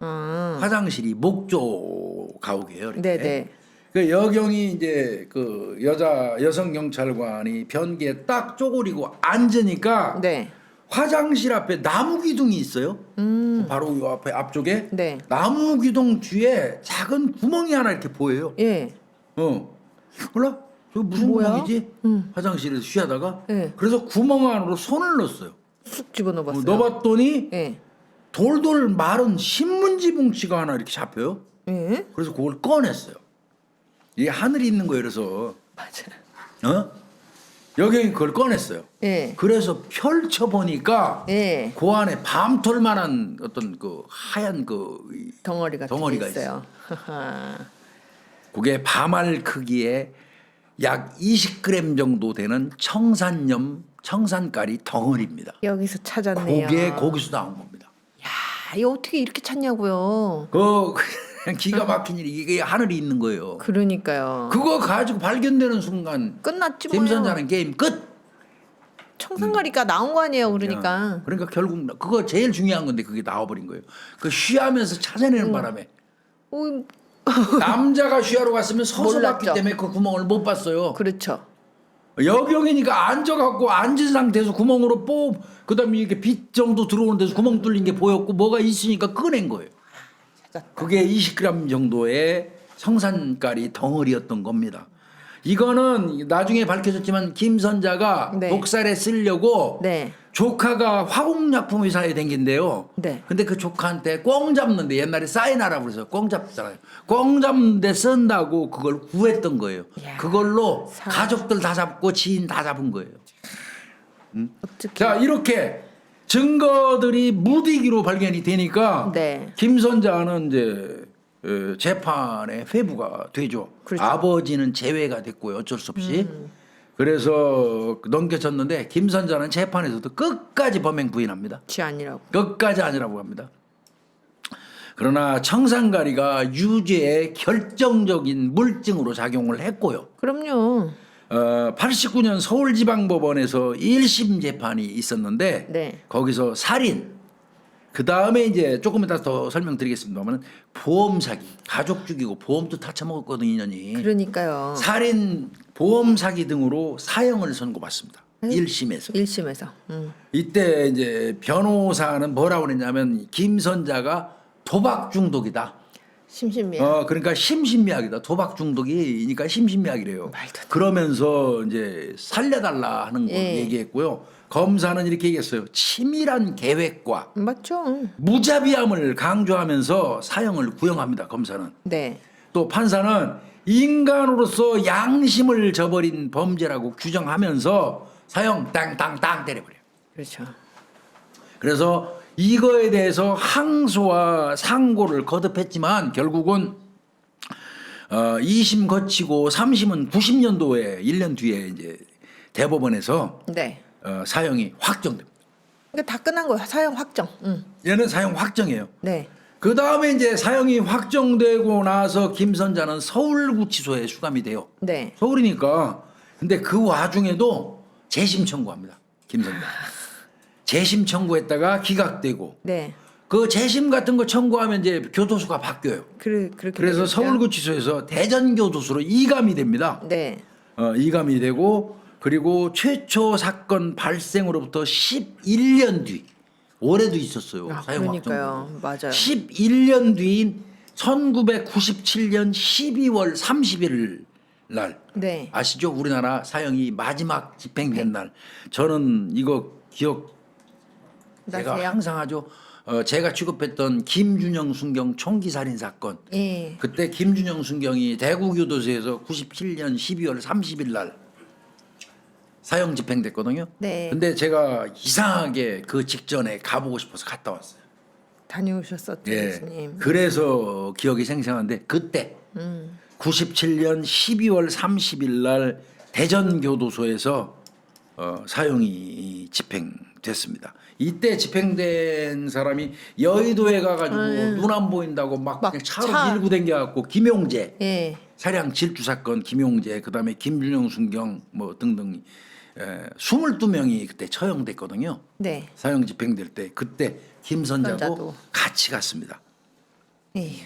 화장실이 목조 가옥이에요. 이렇게. 네네. 그 여경이 이제 그 여성 경찰관이 변기에 딱 쪼그리고 앉으니까 네. 화장실 앞에 나무 기둥이 있어요. 바로 요 앞에 앞쪽에 네. 나무 기둥 뒤에 작은 구멍이 하나 이렇게 보여요. 예. 몰라? 저 무슨 뭐야? 구멍이지? 화장실에서 쉬하다가 네. 그래서 구멍 안으로 손을 넣었어요. 쑥 집어넣어봤어요. 넣어봤더니 예. 돌돌 마른 신문지 뭉치가 하나 이렇게 잡혀요. 예. 그래서 그걸 꺼냈어요. 이게 하늘이 있는 거예요. 그래서 맞아요. 여경이 그걸 꺼냈어요. 예. 그래서 펼쳐 보니까 예. 그 안에 밤톨만한 어떤 그 하얀 그 덩어리가 덩어리가 있어요. 하하. 그게 밤알 크기의 약 20g 정도 되는 청산가리 덩어리입니다. 여기서 찾았네요. 그게 거기서 나온 겁니다. 야, 이거 어떻게 이렇게 찾냐고요. 그 그냥 기가 막힌 일이 이게 하늘이 있는 거예요. 그러니까요. 그거 가지고 발견되는 순간 끝났지 뭐요. 김선자는 게임 끝. 청산가리가 나온 거 아니에요. 그러니까. 그러니까 결국 그거 제일 중요한 건데 그게 나와버린 거예요. 그 쉬하면서 찾아내는 바람에 어, 남자가 쉬하러 갔으면 서서 봤기 몰랐죠. 때문에 그 구멍을 못 봤어요. 그렇죠. 여경이니까 앉아갖고 앉은 상태에서 구멍으로 그다음에 이렇게 빛 정도 들어오는 데서 구멍 뚫린 게 보였고 뭐가 있으니까 꺼낸 거예요. 그게 20g 정도의 청산가리 덩어리였던 겁니다. 이거는 나중에 밝혀졌지만 김선자가 네. 독살에 쓰려고 네. 조카가 화공약품 회사에 댕긴대요. 네. 근데 그 조카한테 꽁 잡는데 옛날에 사인하라고 그래서 꽁 잡잖아요. 꽁 잡는데 쓴다고 그걸 구했던 거예요. 이야, 그걸로 사람. 가족들 다 잡고 지인 다 잡은 거예요. 어떻게? 자 이렇게 증거들이 무디기로 발견이 되니까 네. 김선자는 이제 재판에 회부가 되죠. 그렇죠. 아버지는 제외가 됐고요. 어쩔 수 없이. 그래서 넘겨졌는데 김선자는 재판에서도 끝까지 범행 부인합니다. 지 아니라고. 끝까지 아니라고 합니다. 그러나 청산가리가 유죄의 결정적인 물증으로 작용을 했고요. 그럼요. 89년 서울지방법원에서 1심 재판이 있었는데 네. 거기서 살인 그 다음에 이제 조금 이따 더 설명드리겠습니다만 보험 사기 가족 죽이고 보험도 다 처먹었거든요 인연이. 그러니까요. 살인 보험 사기 등으로 사형을 선고받습니다. 1심에서. 1심에서. 이때 이제 변호사는 뭐라고 그랬냐면 김선자가 도박 중독이다. 심신미약. 그러니까 심신미약이다. 도박 중독이니까 심신미약이래요. 말도 안 돼. 그러면서 이제 살려달라 하는 걸 예. 얘기했고요. 검사는 이렇게 얘기했어요. 치밀한 계획과 맞죠. 무자비함을 강조하면서 사형을 구형합니다. 검사는. 네. 또 판사는 인간으로서 양심을 저버린 범죄라고 규정하면서 사형 땅땅땅 때려버려요. 그렇죠. 그래서 이거에 대해서 항소와 상고를 거듭했지만 결국은 2심 거치고 3심은 90년도에 1년 뒤에 이제 대법원에서 네. 사형이 확정됩니다. 그러니까 다 끝난 거예요. 사형 확정. 얘는 사형 확정이에요. 네. 그 다음에 이제 사형이 확정되고 나서 김선자는 서울구치소에 수감이 돼요. 네. 서울이니까. 근데 그 와중에도 재심 청구합니다. 김선자. 재심 청구했다가 기각되고 네. 그 재심 같은 거 청구하면 이제 교도소가 바뀌어요. 그렇게 그래서 되겠죠? 서울구치소에서 대전교도소로 이감이 됩니다. 네. 이감이 되고 그리고 최초 사건 발생으로부터 11년 뒤 올해도 있었어요. 사형 그러니까요. 확정. 맞아요. 11년 뒤인 1997년 12월 30일 날 네. 아시죠? 우리나라 사형이 마지막 집행된 날. 저는 이거 기억 제가 나세요? 항상 하죠. 제가 취급했던 김준영 순경 총기 살인 사건. 예. 그때 김준영 순경이 대구교도소에서 97년 12월 30일 날 사형 집행됐거든요. 네. 근데 제가 이상하게 그 직전에 가보고 싶어서 갔다 왔어요. 다녀오셨었죠, 예. 교수님. 그래서 기억이 생생한데 그때 97년 12월 30일 날 대전교도소에서 사형이 집행됐습니다. 이때 집행된 사람이 여의도에 가가지고 눈 안 보인다고 막 막 그냥 차로 차. 밀고 댕겨갖고 김용재 예. 사량 질주 사건 김용재 그다음에 김준영 순경 뭐 등등 22명이 그때 처형됐거든요. 네. 사형 집행될 때 그때 김선자도 선자도. 같이 갔습니다. 에휴.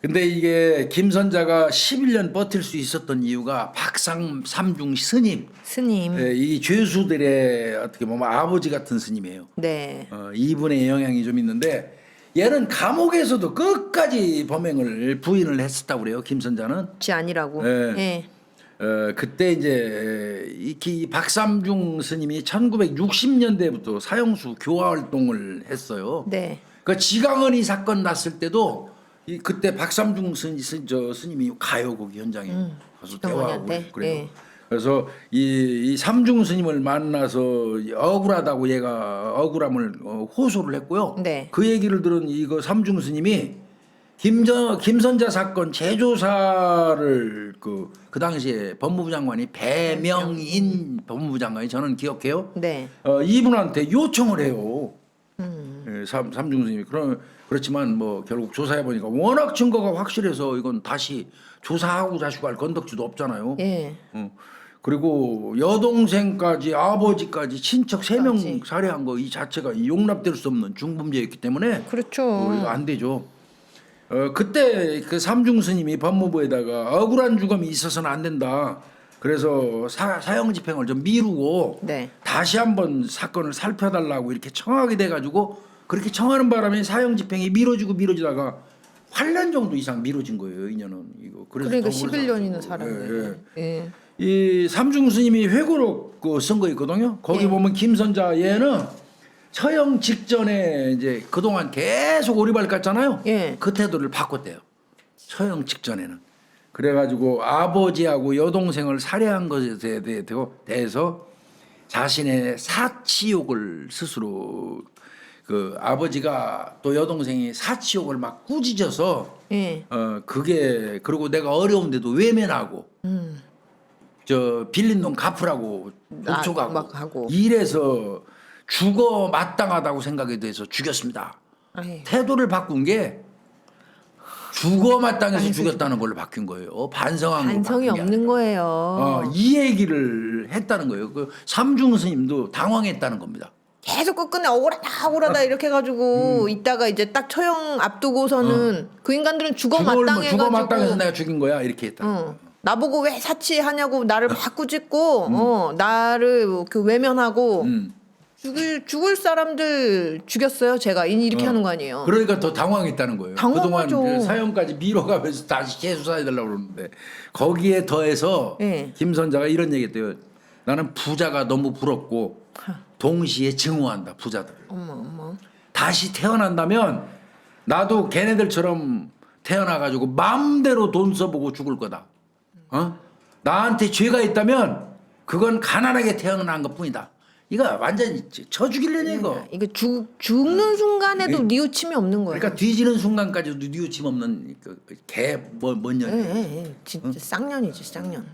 근데 이게 김선자가 11년 버틸 수 있었던 이유가 박삼중 스님 스님. 이 죄수들의 어떻게 보면 아버지 같은 스님이에요. 네. 이분의 영향이 좀 있는데 얘는 감옥에서도 끝까지 범행을 부인을 했었다고 그래요. 김선자는. 지 아니라고. 네. 예. 그때 이제 이 박삼중 스님이 1960년대부터 사형수 교화 활동을 했어요. 네. 그 지강은이 사건 났을 때도 그때 박삼중 스님이 가요 거기 현장에 가서 대화하고 지강은이한테? 그래요. 그래서 이 삼중 스님을 만나서 억울하다고 얘가 억울함을 호소를 했고요. 네. 그 얘기를 들은 이거 삼중 스님이 김선자 사건 재조사를 그 당시에 법무부 장관이 배명인 법무부 장관이 저는 기억해요. 네. 이분한테 요청을 해요. 예, 삼중 스님이 그렇지만 뭐 결국 조사해 보니까 워낙 증거가 확실해서 이건 다시 조사하고 자시고 할 건덕지도 없잖아요. 예. 그리고 여동생까지 아버지까지 친척 3명 까지. 살해한 거 이 자체가 용납될 수 없는 중범죄였기 때문에 그렇죠. 이거 안 되죠. 그때 그 삼중 스님이 법무부에다가 억울한 죽음이 있어서는 안 된다. 그래서 사형 집행을 좀 미루고 네. 다시 한번 사건을 살펴달라고 이렇게 청하게 돼가지고 그렇게 청하는 바람에 사형 집행이 미뤄지다가 8년 정도 이상 미뤄진 거예요. 2년은 이거. 그래서 그러니까 더 오래 11년이나 살았어요. 살았네. 예. 이 삼중 스님이 회고록 쓴 거 있거든요. 거기 예. 보면 김선자 얘는 처형 직전에 이제 그동안 계속 오리발 깠잖아요. 예. 그 태도를 바꿨대요. 처형 직전에는. 그래가지고 아버지하고 여동생을 살해한 것에 대해서 자신의 사치욕을 스스로 그 아버지가 또 여동생이 사치욕을 막 꾸짖어서 예. 그게 그리고 내가 어려운데도 외면하고 저 빌린 돈 갚으라고 독촉하고 막 하고. 이래서 죽어 마땅하다고 생각이 돼서 죽였습니다. 아이. 태도를 바꾼 게 죽어 마땅해서 죽였다는 걸로 바뀐 거예요. 반성한 걸로 반성이 바뀐 게 없는 거예요. 이 얘기를 했다는 거예요. 그 삼중 스님도 당황했다는 겁니다. 계속 끝끝내 억울하다 이렇게 해가지고 있다가 이제 딱 처형 앞두고서는 그 인간들은 죽어 마땅해가지고 죽어 마땅해서 내가 죽인 거야 이렇게 했다. 나보고 왜 사치하냐고 나를 막 꾸짖고 나를 그 외면하고 죽을 사람들 죽였어요. 제가 이렇게 하는 거 아니에요. 그러니까 더 당황했다는 거예요. 당황하죠. 그동안 그 사형까지 미뤄가면서 다시 재수사해달라고 그러는데 거기에 더해서 네. 김선자가 이런 얘기했대요. 나는 부자가 너무 부럽고 동시에 증오한다 부자들. 어머. 다시 태어난다면 나도 걔네들처럼 태어나가지고 마음대로 돈 써보고 죽을 거다. 나한테 죄가 있다면 그건 가난하게 태어난 것뿐이다. 이거 완전히 쳐 죽이려는 이거. 이거 죽는 순간에도 뉘우침이 없는 거예요. 그러니까 뒤지는 순간까지도 뉘우침 없는 개뭔 년이. 예. 진짜 쌍년이지 쌍년.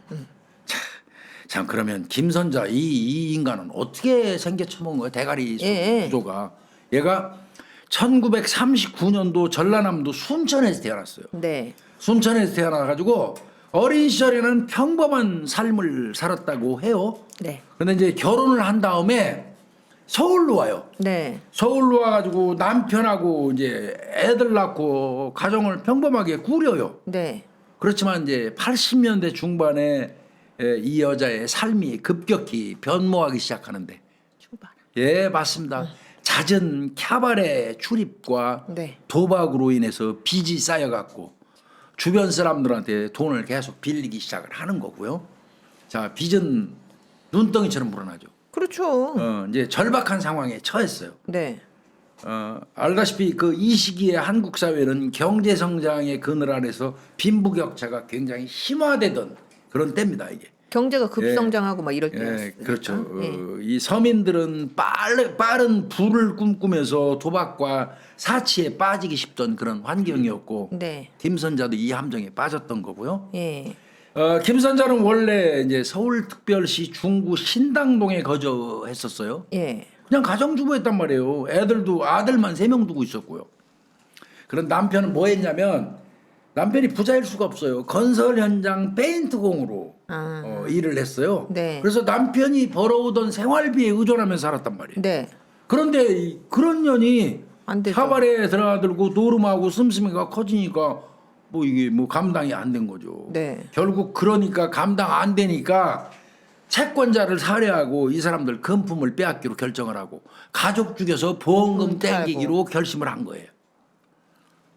참 그러면 김선자 이 인간은 어떻게 생겨 처먹은 거야 대가리 구조가. 얘가 1939년도 전라남도 순천에서 태어났어요. 네. 순천에서 태어나가지고 어린 시절에는 평범한 삶을 살았다고 해요. 네. 근데 이제 결혼을 한 다음에 서울로 와요. 네. 서울로 와가지고 남편하고 이제 애들 낳고 가정을 평범하게 꾸려요. 네. 그렇지만 이제 80년대 중반에 이 여자의 삶이 급격히 변모하기 시작하는데. 예, 맞습니다. 잦은 캬바레 출입과 네. 도박으로 인해서 빚이 쌓여갖고 주변 사람들한테 돈을 계속 빌리기 시작을 하는 거고요. 자, 빚은 눈덩이처럼 불어나죠. 그렇죠. 이제 절박한 상황에 처했어요. 네. 알다시피 그 이 시기에 한국 사회는 경제 성장의 그늘 아래서 빈부격차가 굉장히 심화되던 그런 때입니다, 이게. 경제가 급성장하고 막 이럴 때였어요. 예, 그렇죠. 이 서민들은 빠른 부를 꿈꾸면서 도박과 사치에 빠지기 쉽던 그런 환경이었고 네. 김선자도 이 함정에 빠졌던 거고요. 예. 김선자는 원래 이제 서울특별시 중구 신당동에 거주했었어요. 예. 그냥 가정주부였단 말이에요. 애들도 아들만 3명 두고 있었고요. 그런 남편은 뭐 했냐면 남편이 부자일 수가 없어요. 건설 현장 페인트공으로 일을 했어요. 네. 그래서 남편이 벌어오던 생활비에 의존하면서 살았단 말이에요. 네. 그런데 그런 년이 안 되죠. 사발에 들어가들고 노름하고 씀씀이가 커지니까 뭐 이게 뭐 감당이 안 된 거죠. 네. 결국 그러니까 감당 안 되니까 채권자를 살해하고 이 사람들 금품을 빼앗기로 결정을 하고 가족 죽여서 보험금 땡기기로 결심을 한 거예요.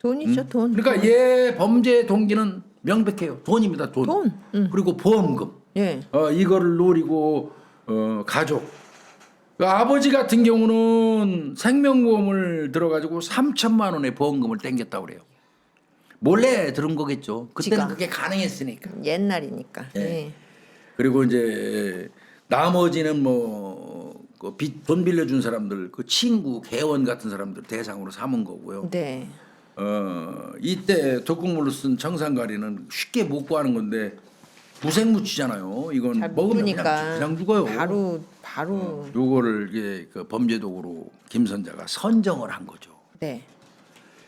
돈이죠, 돈. 그러니까 얘 범죄 동기는 명백해요. 돈입니다, 돈. 돈. 그리고 보험금. 예. 이거를 노리고 가족. 그 아버지 같은 경우는 생명보험을 들어가지고 3천만 원의 보험금을 땡겼다고 그래요. 몰래 들은 거겠죠. 그때는 지가. 그게 가능했으니까. 옛날이니까. 예. 예. 그리고 이제 나머지는 돈 빌려준 사람들, 그 친구, 개원 같은 사람들 대상으로 삼은 거고요. 네. 이때 독극물로 쓴 청산가리는 쉽게 못 구하는 건데 무생무치잖아요. 이건 잘 먹으면 모르니까 그냥 죽어요. 바로. 요거를 이게 그 범죄도구로 김선자가 선정을 한 거죠. 네.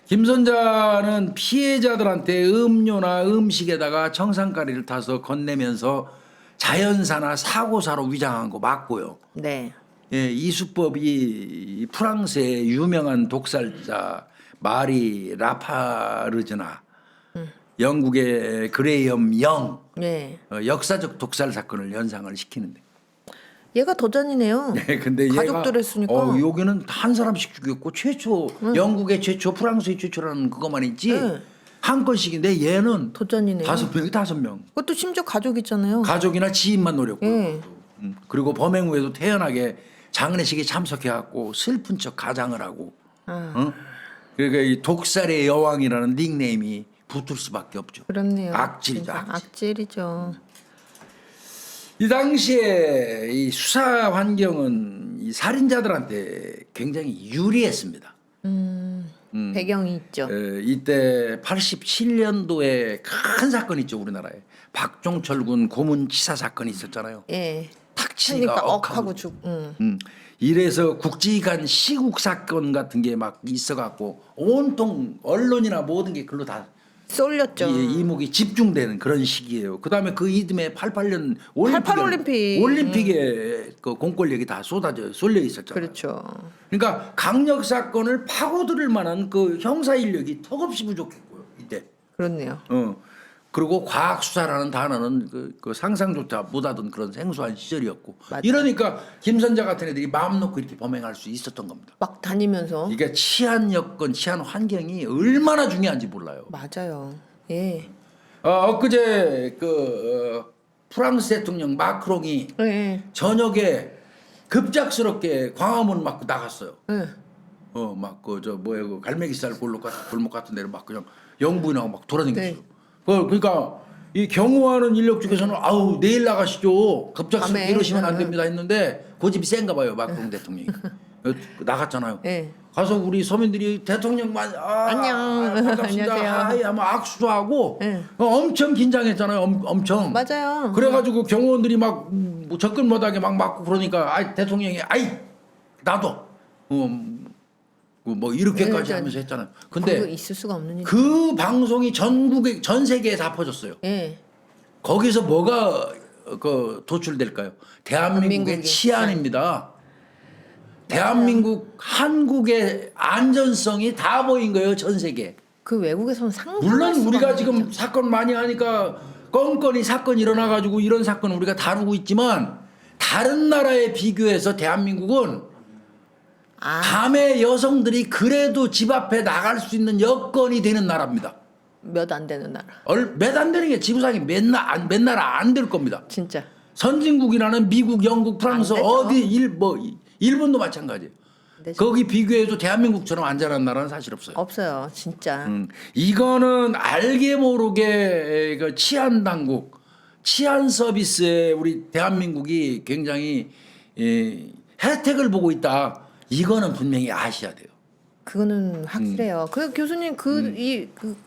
김선자는 피해자들한테 음료나 음식에다가 청산가리를 타서 건네면서 자연사나 사고사로 위장한 거 맞고요. 네. 예, 이 수법이 프랑스의 유명한 독살자 마리 라파르즈나 영국의 그레이엄 영 네. 역사적 독살 사건을 연상을 시키는데. 얘가 더 잔이네요. 네, 근데 가족들 했으니까. 여기는 한 사람씩 죽였고 최초 영국의 최초, 프랑스의 최초라는 그것만 있지 네. 한 건씩인데 얘는 더 잔이네요. 5명이 5명. 그것도 심지어 가족 있잖아요. 가족이나 지인만 노렸고요. 네. 그리고 범행 후에도 태연하게 장례식에 참석해갖고 슬픈 척 가장을 하고. 그러니까 이 독살의 여왕이라는 닉네임이 붙을 수밖에 없죠. 그렇네요. 악질이죠, 진짜 악질. 악질이죠. 이 당시에 이 수사 환경은 이 살인자들한테 굉장히 유리했습니다. 배경이 있죠. 이때 87년도에 큰 사건이 있죠, 우리나라에. 박종철 군 고문치사 사건이 있었잖아요. 예. 탁 치니까 그러니까 억하고. 억하고 죽. 이래서 국지간 시국 사건 같은 게 막 있어갖고 온통 언론이나 모든 게 글로 다 쏠렸죠. 이목이 집중되는 그런 시기예요. 그다음에 그 이듬해 88년 88 올림픽. 올림픽에 그 공권력이 다 쏠려 있었잖아요. 그렇죠. 그러니까 강력 사건을 파고들 만한 그 형사 인력이 턱없이 부족했고요. 이때. 그렇네요. 그리고 과학 수사라는 단어는 그 상상조차 못하던 그런 생소한 시절이었고. 맞아요. 이러니까 김선자 같은 애들이 마음 놓고 이렇게 범행할 수 있었던 겁니다. 막 다니면서. 이게 치안 여건, 치안 환경이 얼마나 중요한지 몰라요. 맞아요. 예. 엊그제 프랑스 대통령 마크롱이 예. 저녁에 급작스럽게 광화문 막 나갔어요. 예. 막 그 갈매기살 골목 같은 데를 막 그냥 영부인하고 막 돌아다녔어요. 네. 그러니까 이 경호하는 인력 중에서는 아우 내일 나가시죠. 급작스럽게 밤에. 이러시면 안 됩니다 했는데 고집이 센가 봐요. 마크롱 대통령이. 나갔잖아요. 예. 가서 우리 서민들이 대통령만 안녕. 반갑습니다. 안녕하세요. 하이 하면 악수도 하고 네. 엄청 긴장했잖아요. 엄청. 맞아요. 그래가지고 경호원들이 막 접근 못하게 막 막고 그러니까 대통령이 나도 뭐 이렇게까지 네, 하면서 했잖아요. 그거 근데 있을 수가 없는 일. 그 방송이 전 세계에 다 퍼졌어요. 예. 거기서 뭐가 도출될까요? 대한민국의 대한민국의 치안입니다. 대한민국 한국의 안전성이 다 보인 거예요, 전 세계. 그 외국에서는 상상. 물론 우리가 지금 사건 많이 하니까 건건이 사건이 일어나가지고 이런 사건 우리가 다루고 있지만 다른 나라에 비교해서 대한민국은 밤에 여성들이 그래도 집 앞에 나갈 수 있는 여건이 되는 나라입니다. 몇 안 되는 나라. 몇 안 되는 게 지구상에 몇 나라 안 될 겁니다. 진짜. 선진국이라는 미국, 영국, 프랑스 안 되죠. 어디 일본도 마찬가지예요. 되죠. 거기 비교해도 대한민국처럼 안전한 나라는 사실 없어요. 없어요. 진짜. 이거는 알게 모르게 그 치안 당국, 치안 서비스에 우리 대한민국이 굉장히 혜택을 보고 있다. 이거는 분명히 아셔야 돼요. 그거는 확실해요. 그 교수님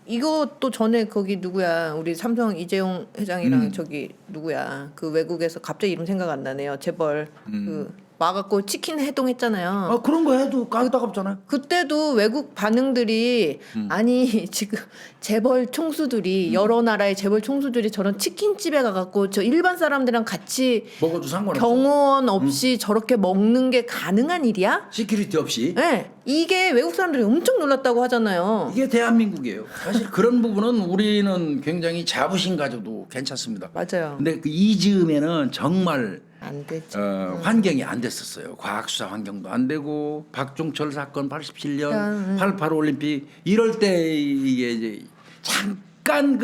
이것도 전에 거기 누구야 우리 삼성 이재용 회장이랑 저기 누구야 그 외국에서 갑자기 이름 생각 안 나네요. 재벌 그 와갖고 치킨 해동했잖아요. 그런 거 해도 까다롭잖아요. 그때도 외국 반응들이 아니 지금 재벌 총수들이 여러 나라의 재벌 총수들이 저런 치킨집에 가갖고 저 일반 사람들이랑 같이 먹어도 상관없어. 경호원 없이 저렇게 먹는 게 가능한 일이야? 시큐리티 없이. 네, 이게 외국 사람들이 엄청 놀랐다고 하잖아요. 이게 대한민국이에요. 사실 그런 부분은 우리는 굉장히 자부심 가져도 괜찮습니다. 맞아요. 근데 그 이즈음에는 정말 안 되지. 환경이 안 됐었어요. 과학수사 환경도 안 되고 박종철 사건 87년 88 올림픽 이럴 때 이게 이제 잠깐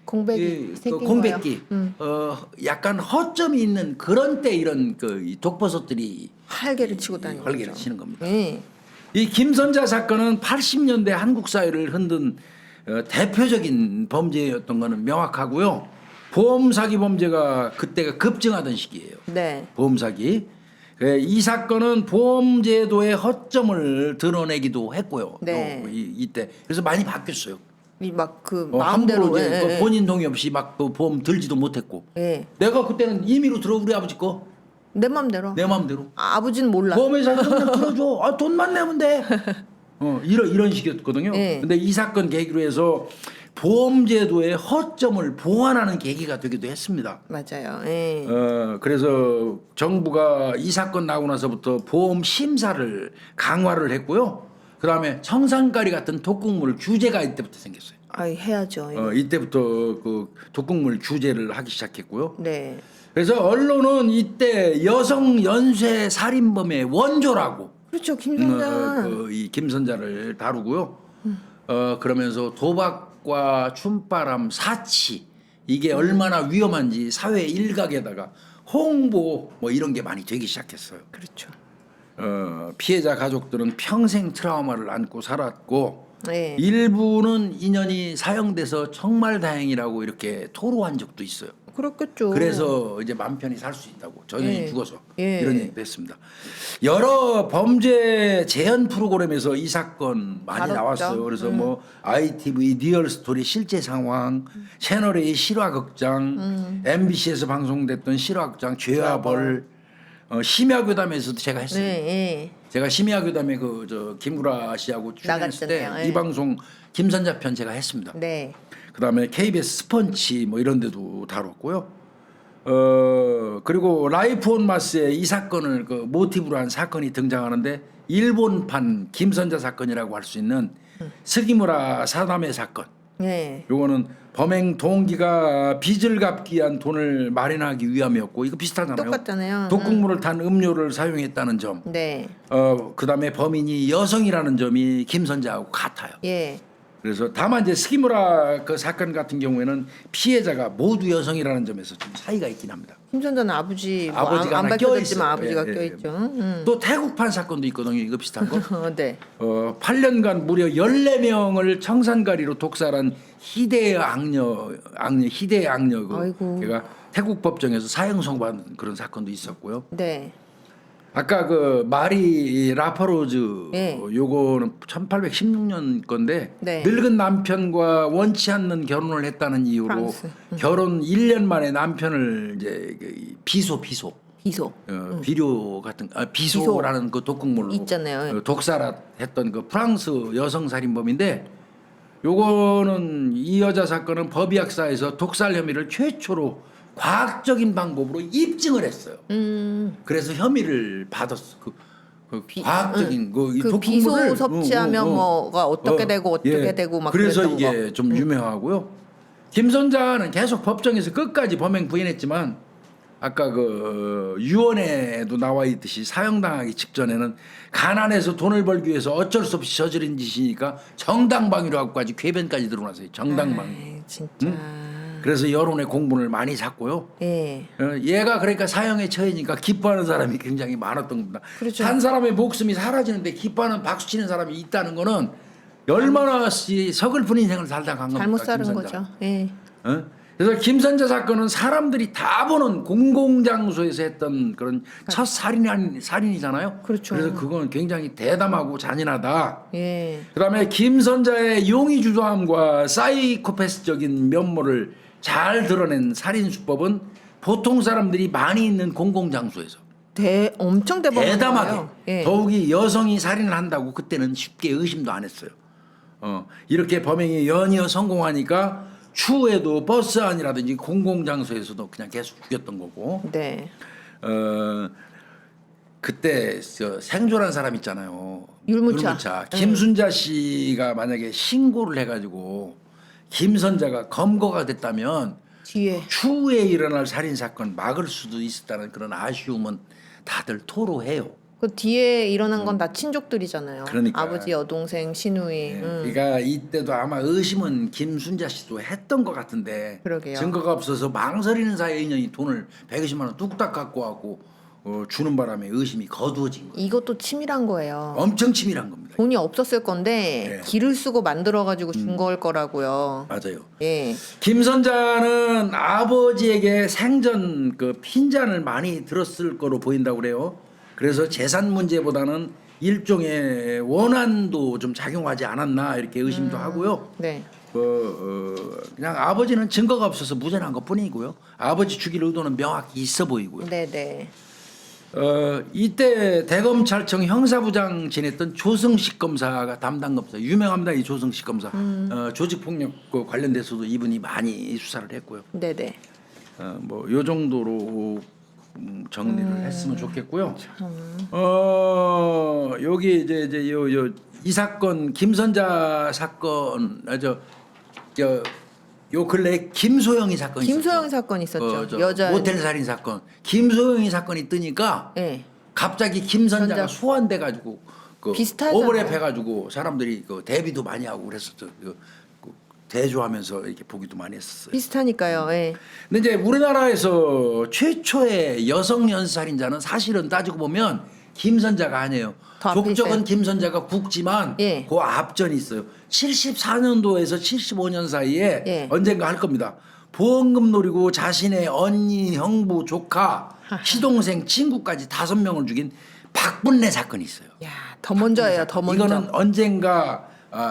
공백이 생긴 공백기 거예요. 약간 허점이 있는 그런 때 이런 이 독버섯들이 활개를 치고 다니는 활개를 거죠. 치는 겁니다. 네. 이 김선자 사건은 80년대 한국 사회를 흔든 대표적인 범죄였던 거는 명확하고요. 보험 사기 범죄가 그때가 급증하던 시기예요. 네. 보험 사기. 이 사건은 보험 제도의 허점을 드러내기도 했고요. 네. 이때 그래서 많이 바뀌었어요. 이 막 그 함부로 마음대로 이제 그 본인 동의 없이 막 그 보험 들지도 못했고. 예. 내가 그때는 임의로 들어 우리 아버지 거. 내 맘대로. 내 마음대로. 아버지는 몰라. 보험회사 그냥 들어줘. 아, 돈만 내면 돼. 이런 식이었거든요. 네. 근데 이 사건 계기로 해서 보험제도의 허점을 보완하는 계기가 되기도 했습니다. 맞아요. 예. 그래서 정부가 이 사건 나고 나서부터 보험 심사를 강화를 했고요. 그다음에 청산가리 같은 독극물 규제가 이때부터 생겼어요. 아, 해야죠. 이거. 이때부터 그 독극물 규제를 하기 시작했고요. 네. 그래서 언론은 이때 여성 연쇄 살인범의 원조라고 그렇죠. 김선자. 이 김선자를 다루고요. 그러면서 도박과 춤바람, 사치 이게 얼마나 위험한지 사회 일각에다가 홍보 뭐 이런 게 많이 되기 시작했어요. 그렇죠. 피해자 가족들은 평생 트라우마를 안고 살았고 네. 일부는 인연이 사형돼서 정말 다행이라고 이렇게 토로한 적도 있어요. 그렇겠죠. 그래서 이제 맘 편히 살 수 있다고 전현이 예. 죽어서 예. 이런 얘기도 했습니다. 여러 범죄 재현 프로그램에서 이 사건 많이 다뤘죠. 나왔어요. 그래서 뭐 ITV 리얼 스토리 실제 상황, 채널 A 실화극장, MBC에서 방송됐던 실화극장 죄와 벌, 심야교담에서도 제가 했어요. 네. 제가 심야교담에 그 저 김구라 씨하고 출연했을 때 나갔잖아요. 이 예. 방송 김선자 편 제가 했습니다. 예. 네. 그다음에 KBS 스펀치 뭐 이런 데도 다뤘고요. 그리고 라이프 온 마스에 이 사건을 그 모티브로 한 사건이 등장하는데 일본판 김선자 사건이라고 할 수 있는 스기무라 사담의 사건. 네. 요거는 범행 동기가 빚을 갚기 위한 돈을 마련하기 위함이었고 이거 비슷하잖아요. 똑같잖아요. 독극물을 탄 음료를 사용했다는 점. 네. 그다음에 범인이 여성이라는 점이 김선자하고 같아요. 예. 그래서 다만 이제 스기무라 그 사건 같은 경우에는 피해자가 모두 여성이라는 점에서 좀 차이가 있긴 합니다. 김선자는 아버지 뭐 아버지가 안 하나 밝혀졌지만 껴있어요. 아버지가 예, 예. 껴있죠. 또 태국판 사건도 있거든요. 이거 비슷한 거. 네. 8년간 무려 14명을 청산가리로 독살한 희대의 악녀 아이고. 걔가 태국 법정에서 사형 선고받은 그런 사건도 있었고요. 네. 아까 그 마리 라파로즈 예. 요거는 1816년 건데 네. 늙은 남편과 원치 않는 결혼을 했다는 이유로 프랑스. 결혼 1년 만에 남편을 이제 그 비소 비소. 비료 같은 비소라는 그 독극물로 있잖아요. 독살했던 그 프랑스 여성 살인범인데 요거는 이 여자 사건은 법의학사에서 독살 혐의를 최초로 과학적인 방법으로 입증을 했어요. 그래서 혐의를 받았어. 과학적인 이 그 독극물을 비소 섭취하면 뭐가 어떻게 되고 어떻게 되고 막 그래서 그랬던 이게 거. 좀 유명하고요. 김선자는 계속 법정에서 끝까지 범행 부인했지만 아까 그 유언에도 나와 있듯이 사형당하기 직전에는 가난해서 돈을 벌기 위해서 어쩔 수 없이 저지른 짓이니까 정당방위로 갖고까지 궤변까지 들어놨어요. 정당방위. 아이, 진짜. 그래서 여론의 공분을 많이 샀고요. 예. 얘가 그러니까 사형에 처해니까 기뻐하는 사람이 굉장히 많았던 겁니다. 그렇죠. 한 사람의 목숨이 사라지는데 기뻐하는 박수치는 사람이 있다는 거는 얼마나 서글픈 인생을 살다 간 겁니까? 잘못 살은 김선자. 거죠. 예. 그래서 김선자 사건은 사람들이 다 보는 공공장소에서 했던 그런 첫 살인이잖아요. 그렇죠. 그래서 그건 굉장히 대담하고 잔인하다. 예. 그다음에 김선자의 용의주도함과 사이코패스적인 면모를 잘 드러낸 살인 수법은 보통 사람들이 많이 있는 공공장소에서 엄청 대범한 대담하게 거예요. 예. 더욱이 여성이 살인을 한다고 그때는 쉽게 의심도 안 했어요. 이렇게 범행이 연이어 성공하니까 추후에도 버스 안이라든지 공공장소에서도 그냥 계속 죽였던 거고. 네. 그때 생존한 사람 있잖아요. 율무차. 김순자 씨가 만약에 신고를 해가지고 김선자가 검거가 됐다면 뒤에 추후에 일어날 살인 사건 막을 수도 있었다는 그런 아쉬움은 다들 토로해요. 그 뒤에 일어난 건 다 친족들이잖아요. 그러니까. 아버지, 여동생, 시누이. 예, 그러니까 이때도 아마 의심은 김순자 씨도 했던 것 같은데 그러게요. 증거가 없어서 망설이는 사이에 인연이 돈을 120만 원 뚝딱 갖고 왔고 주는 바람에 의심이 거두어진 거예요. 이것도 치밀한 거예요. 엄청 치밀한 겁니다. 돈이 없었을 건데 네. 기를 쓰고 만들어 가지고 준 걸 거라고요. 맞아요. 예. 김선자는 아버지에게 생전 그 핀잔을 많이 들었을 거로 보인다고 그래요. 그래서 재산 문제보다는 일종의 원한도 좀 작용하지 않았나 이렇게 의심도 하고요. 네. 그냥 아버지는 증거가 없어서 무죄난 것뿐이고요. 아버지 죽일 의도는 명확히 있어 보이고요. 네네. 이때 대검찰청 형사부장 지냈던 조승식 검사가 담당 검사 유명합니다. 이 조승식 검사 조직폭력 관련돼서도 이분이 많이 수사를 했고요. 네네. 뭐 요 정도로 정리를 했으면 좋겠고요. 여기 이제 이 사건 김선자 사건 요 근래 김소영이 사건이 김소영 있었죠. 사건 있었죠. 저 여자 모텔 살인 사건. 김소영이 사건이 뜨니까 예. 갑자기 김선자가 선자. 소환돼 가지고 그 비슷하잖아요. 오버랩 해가지고 사람들이 그 대비도 많이 하고 그랬었죠. 그 대조하면서 이렇게 보기도 많이 했었어요. 비슷하니까요. 예. 근데 이제 우리나라에서 최초의 여성 연쇄살인자는 사실은 따지고 보면 김선자가 아니에요. 더 앞에 족적은 있어요. 김선자가 국지만 예. 그 앞전이 있어요. 74년도에서 75년 사이에 예. 언젠가 할 겁니다. 보험금 노리고 자신의 언니, 형부, 조카, 시동생, 친구까지 5명을 죽인 박분내 사건이 있어요. 야, 더 먼저예요. 더 먼저. 이거는 언젠가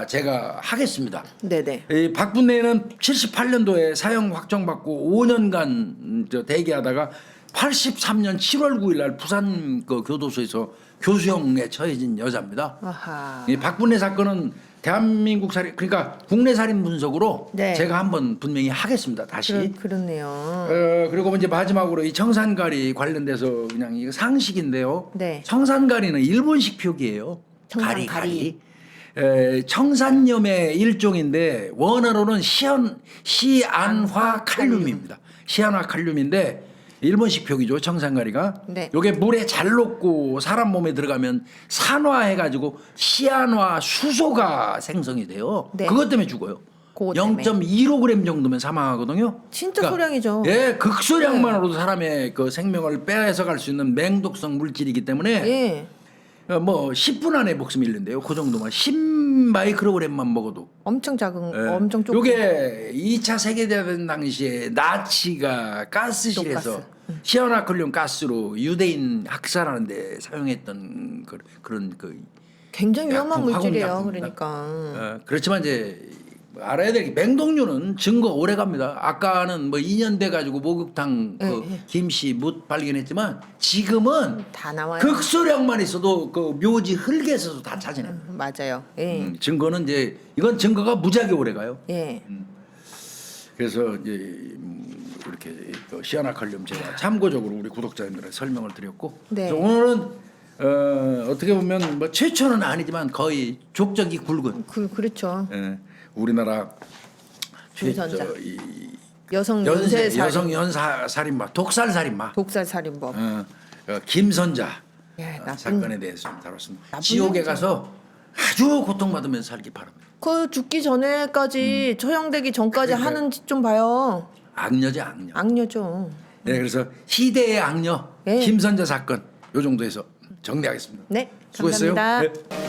제가 하겠습니다. 네네. 이 박분내는 78년도에 사형 확정받고 5년간 대기하다가 83년 7월 9일 날 부산 그 교도소에서 교수형에 처해진 여자입니다. 아하. 이 박분내 사건은 대한민국 살인 그러니까 국내 살인 분석으로 네. 제가 한번 분명히 하겠습니다. 다시. 그렇네요. 그리고 이제 마지막으로 이 청산가리 관련돼서 그냥 이거 상식인데요. 네. 청산가리는 일본식 표기예요. 청산가리. 가리. 청산염의 일종인데 원어로는 시안화 칼륨입니다. 시안화 칼륨인데 일본식 표기죠. 청산가리가. 네. 요게 물에 잘 녹고 사람 몸에 들어가면 산화해가지고 시안화 수소가 생성이 돼요. 네. 그것 때문에 죽어요. 그거 때문에. 0.15g 정도면 사망하거든요. 진짜 소량이죠. 예, 극소량만으로도 사람의 그 생명을 빼앗아갈 수 있는 맹독성 물질이기 때문에 예. 뭐 10분 안에 목숨 잃는데요. 그 정도만 10마이크로그램만 먹어도. 엄청 작은 예. 엄청 조금. 요게 2차 세계대전 당시에 나치가 가스실에서 독가스. 시아나클륨 가스로 유대인 학살하는데 사용했던 그런 그 굉장히 위험한 약품, 물질이에요. 화공약품입니다. 그러니까. 그렇지만 이제 알아야 될 게 맹독류는 증거 오래 갑니다. 아까는 뭐 2년 돼 가지고 목욕탕 그 김씨 못 발견했지만 지금은 다 나와요. 극소량만 있어도 그 묘지 흙에서도 다 찾아내요. 맞아요. 예. 증거는 이제 이건 증거가 무지하게 오래 가요. 예. 그래서 이제 이렇게 또 시아나칼륨 제가 참고적으로 우리 구독자님들한테 설명을 드렸고 네. 그래서 오늘은 어떻게 보면 뭐 최초는 아니지만 거의 족적이 굵은 그렇죠. 우리나라 김선자. 이 여성 연쇄 살인. 여성 연사 살인마 독살 살인마 독살 살인법. 김선자 나쁜- 사건에 대해서 좀 다뤘습니다. 나쁜 지옥에 놈이죠. 가서 아주 고통받으면서 살기 바랍니다. 그 죽기 전에까지 처형되기 전까지 그러니까요. 하는 짓 좀 봐요. 악녀죠 악녀. 악녀죠. 네, 그래서 희대의 악녀 네. 김선자 사건 요 정도에서 정리하겠습니다. 네. 수고했어요. 감사합니다. 네.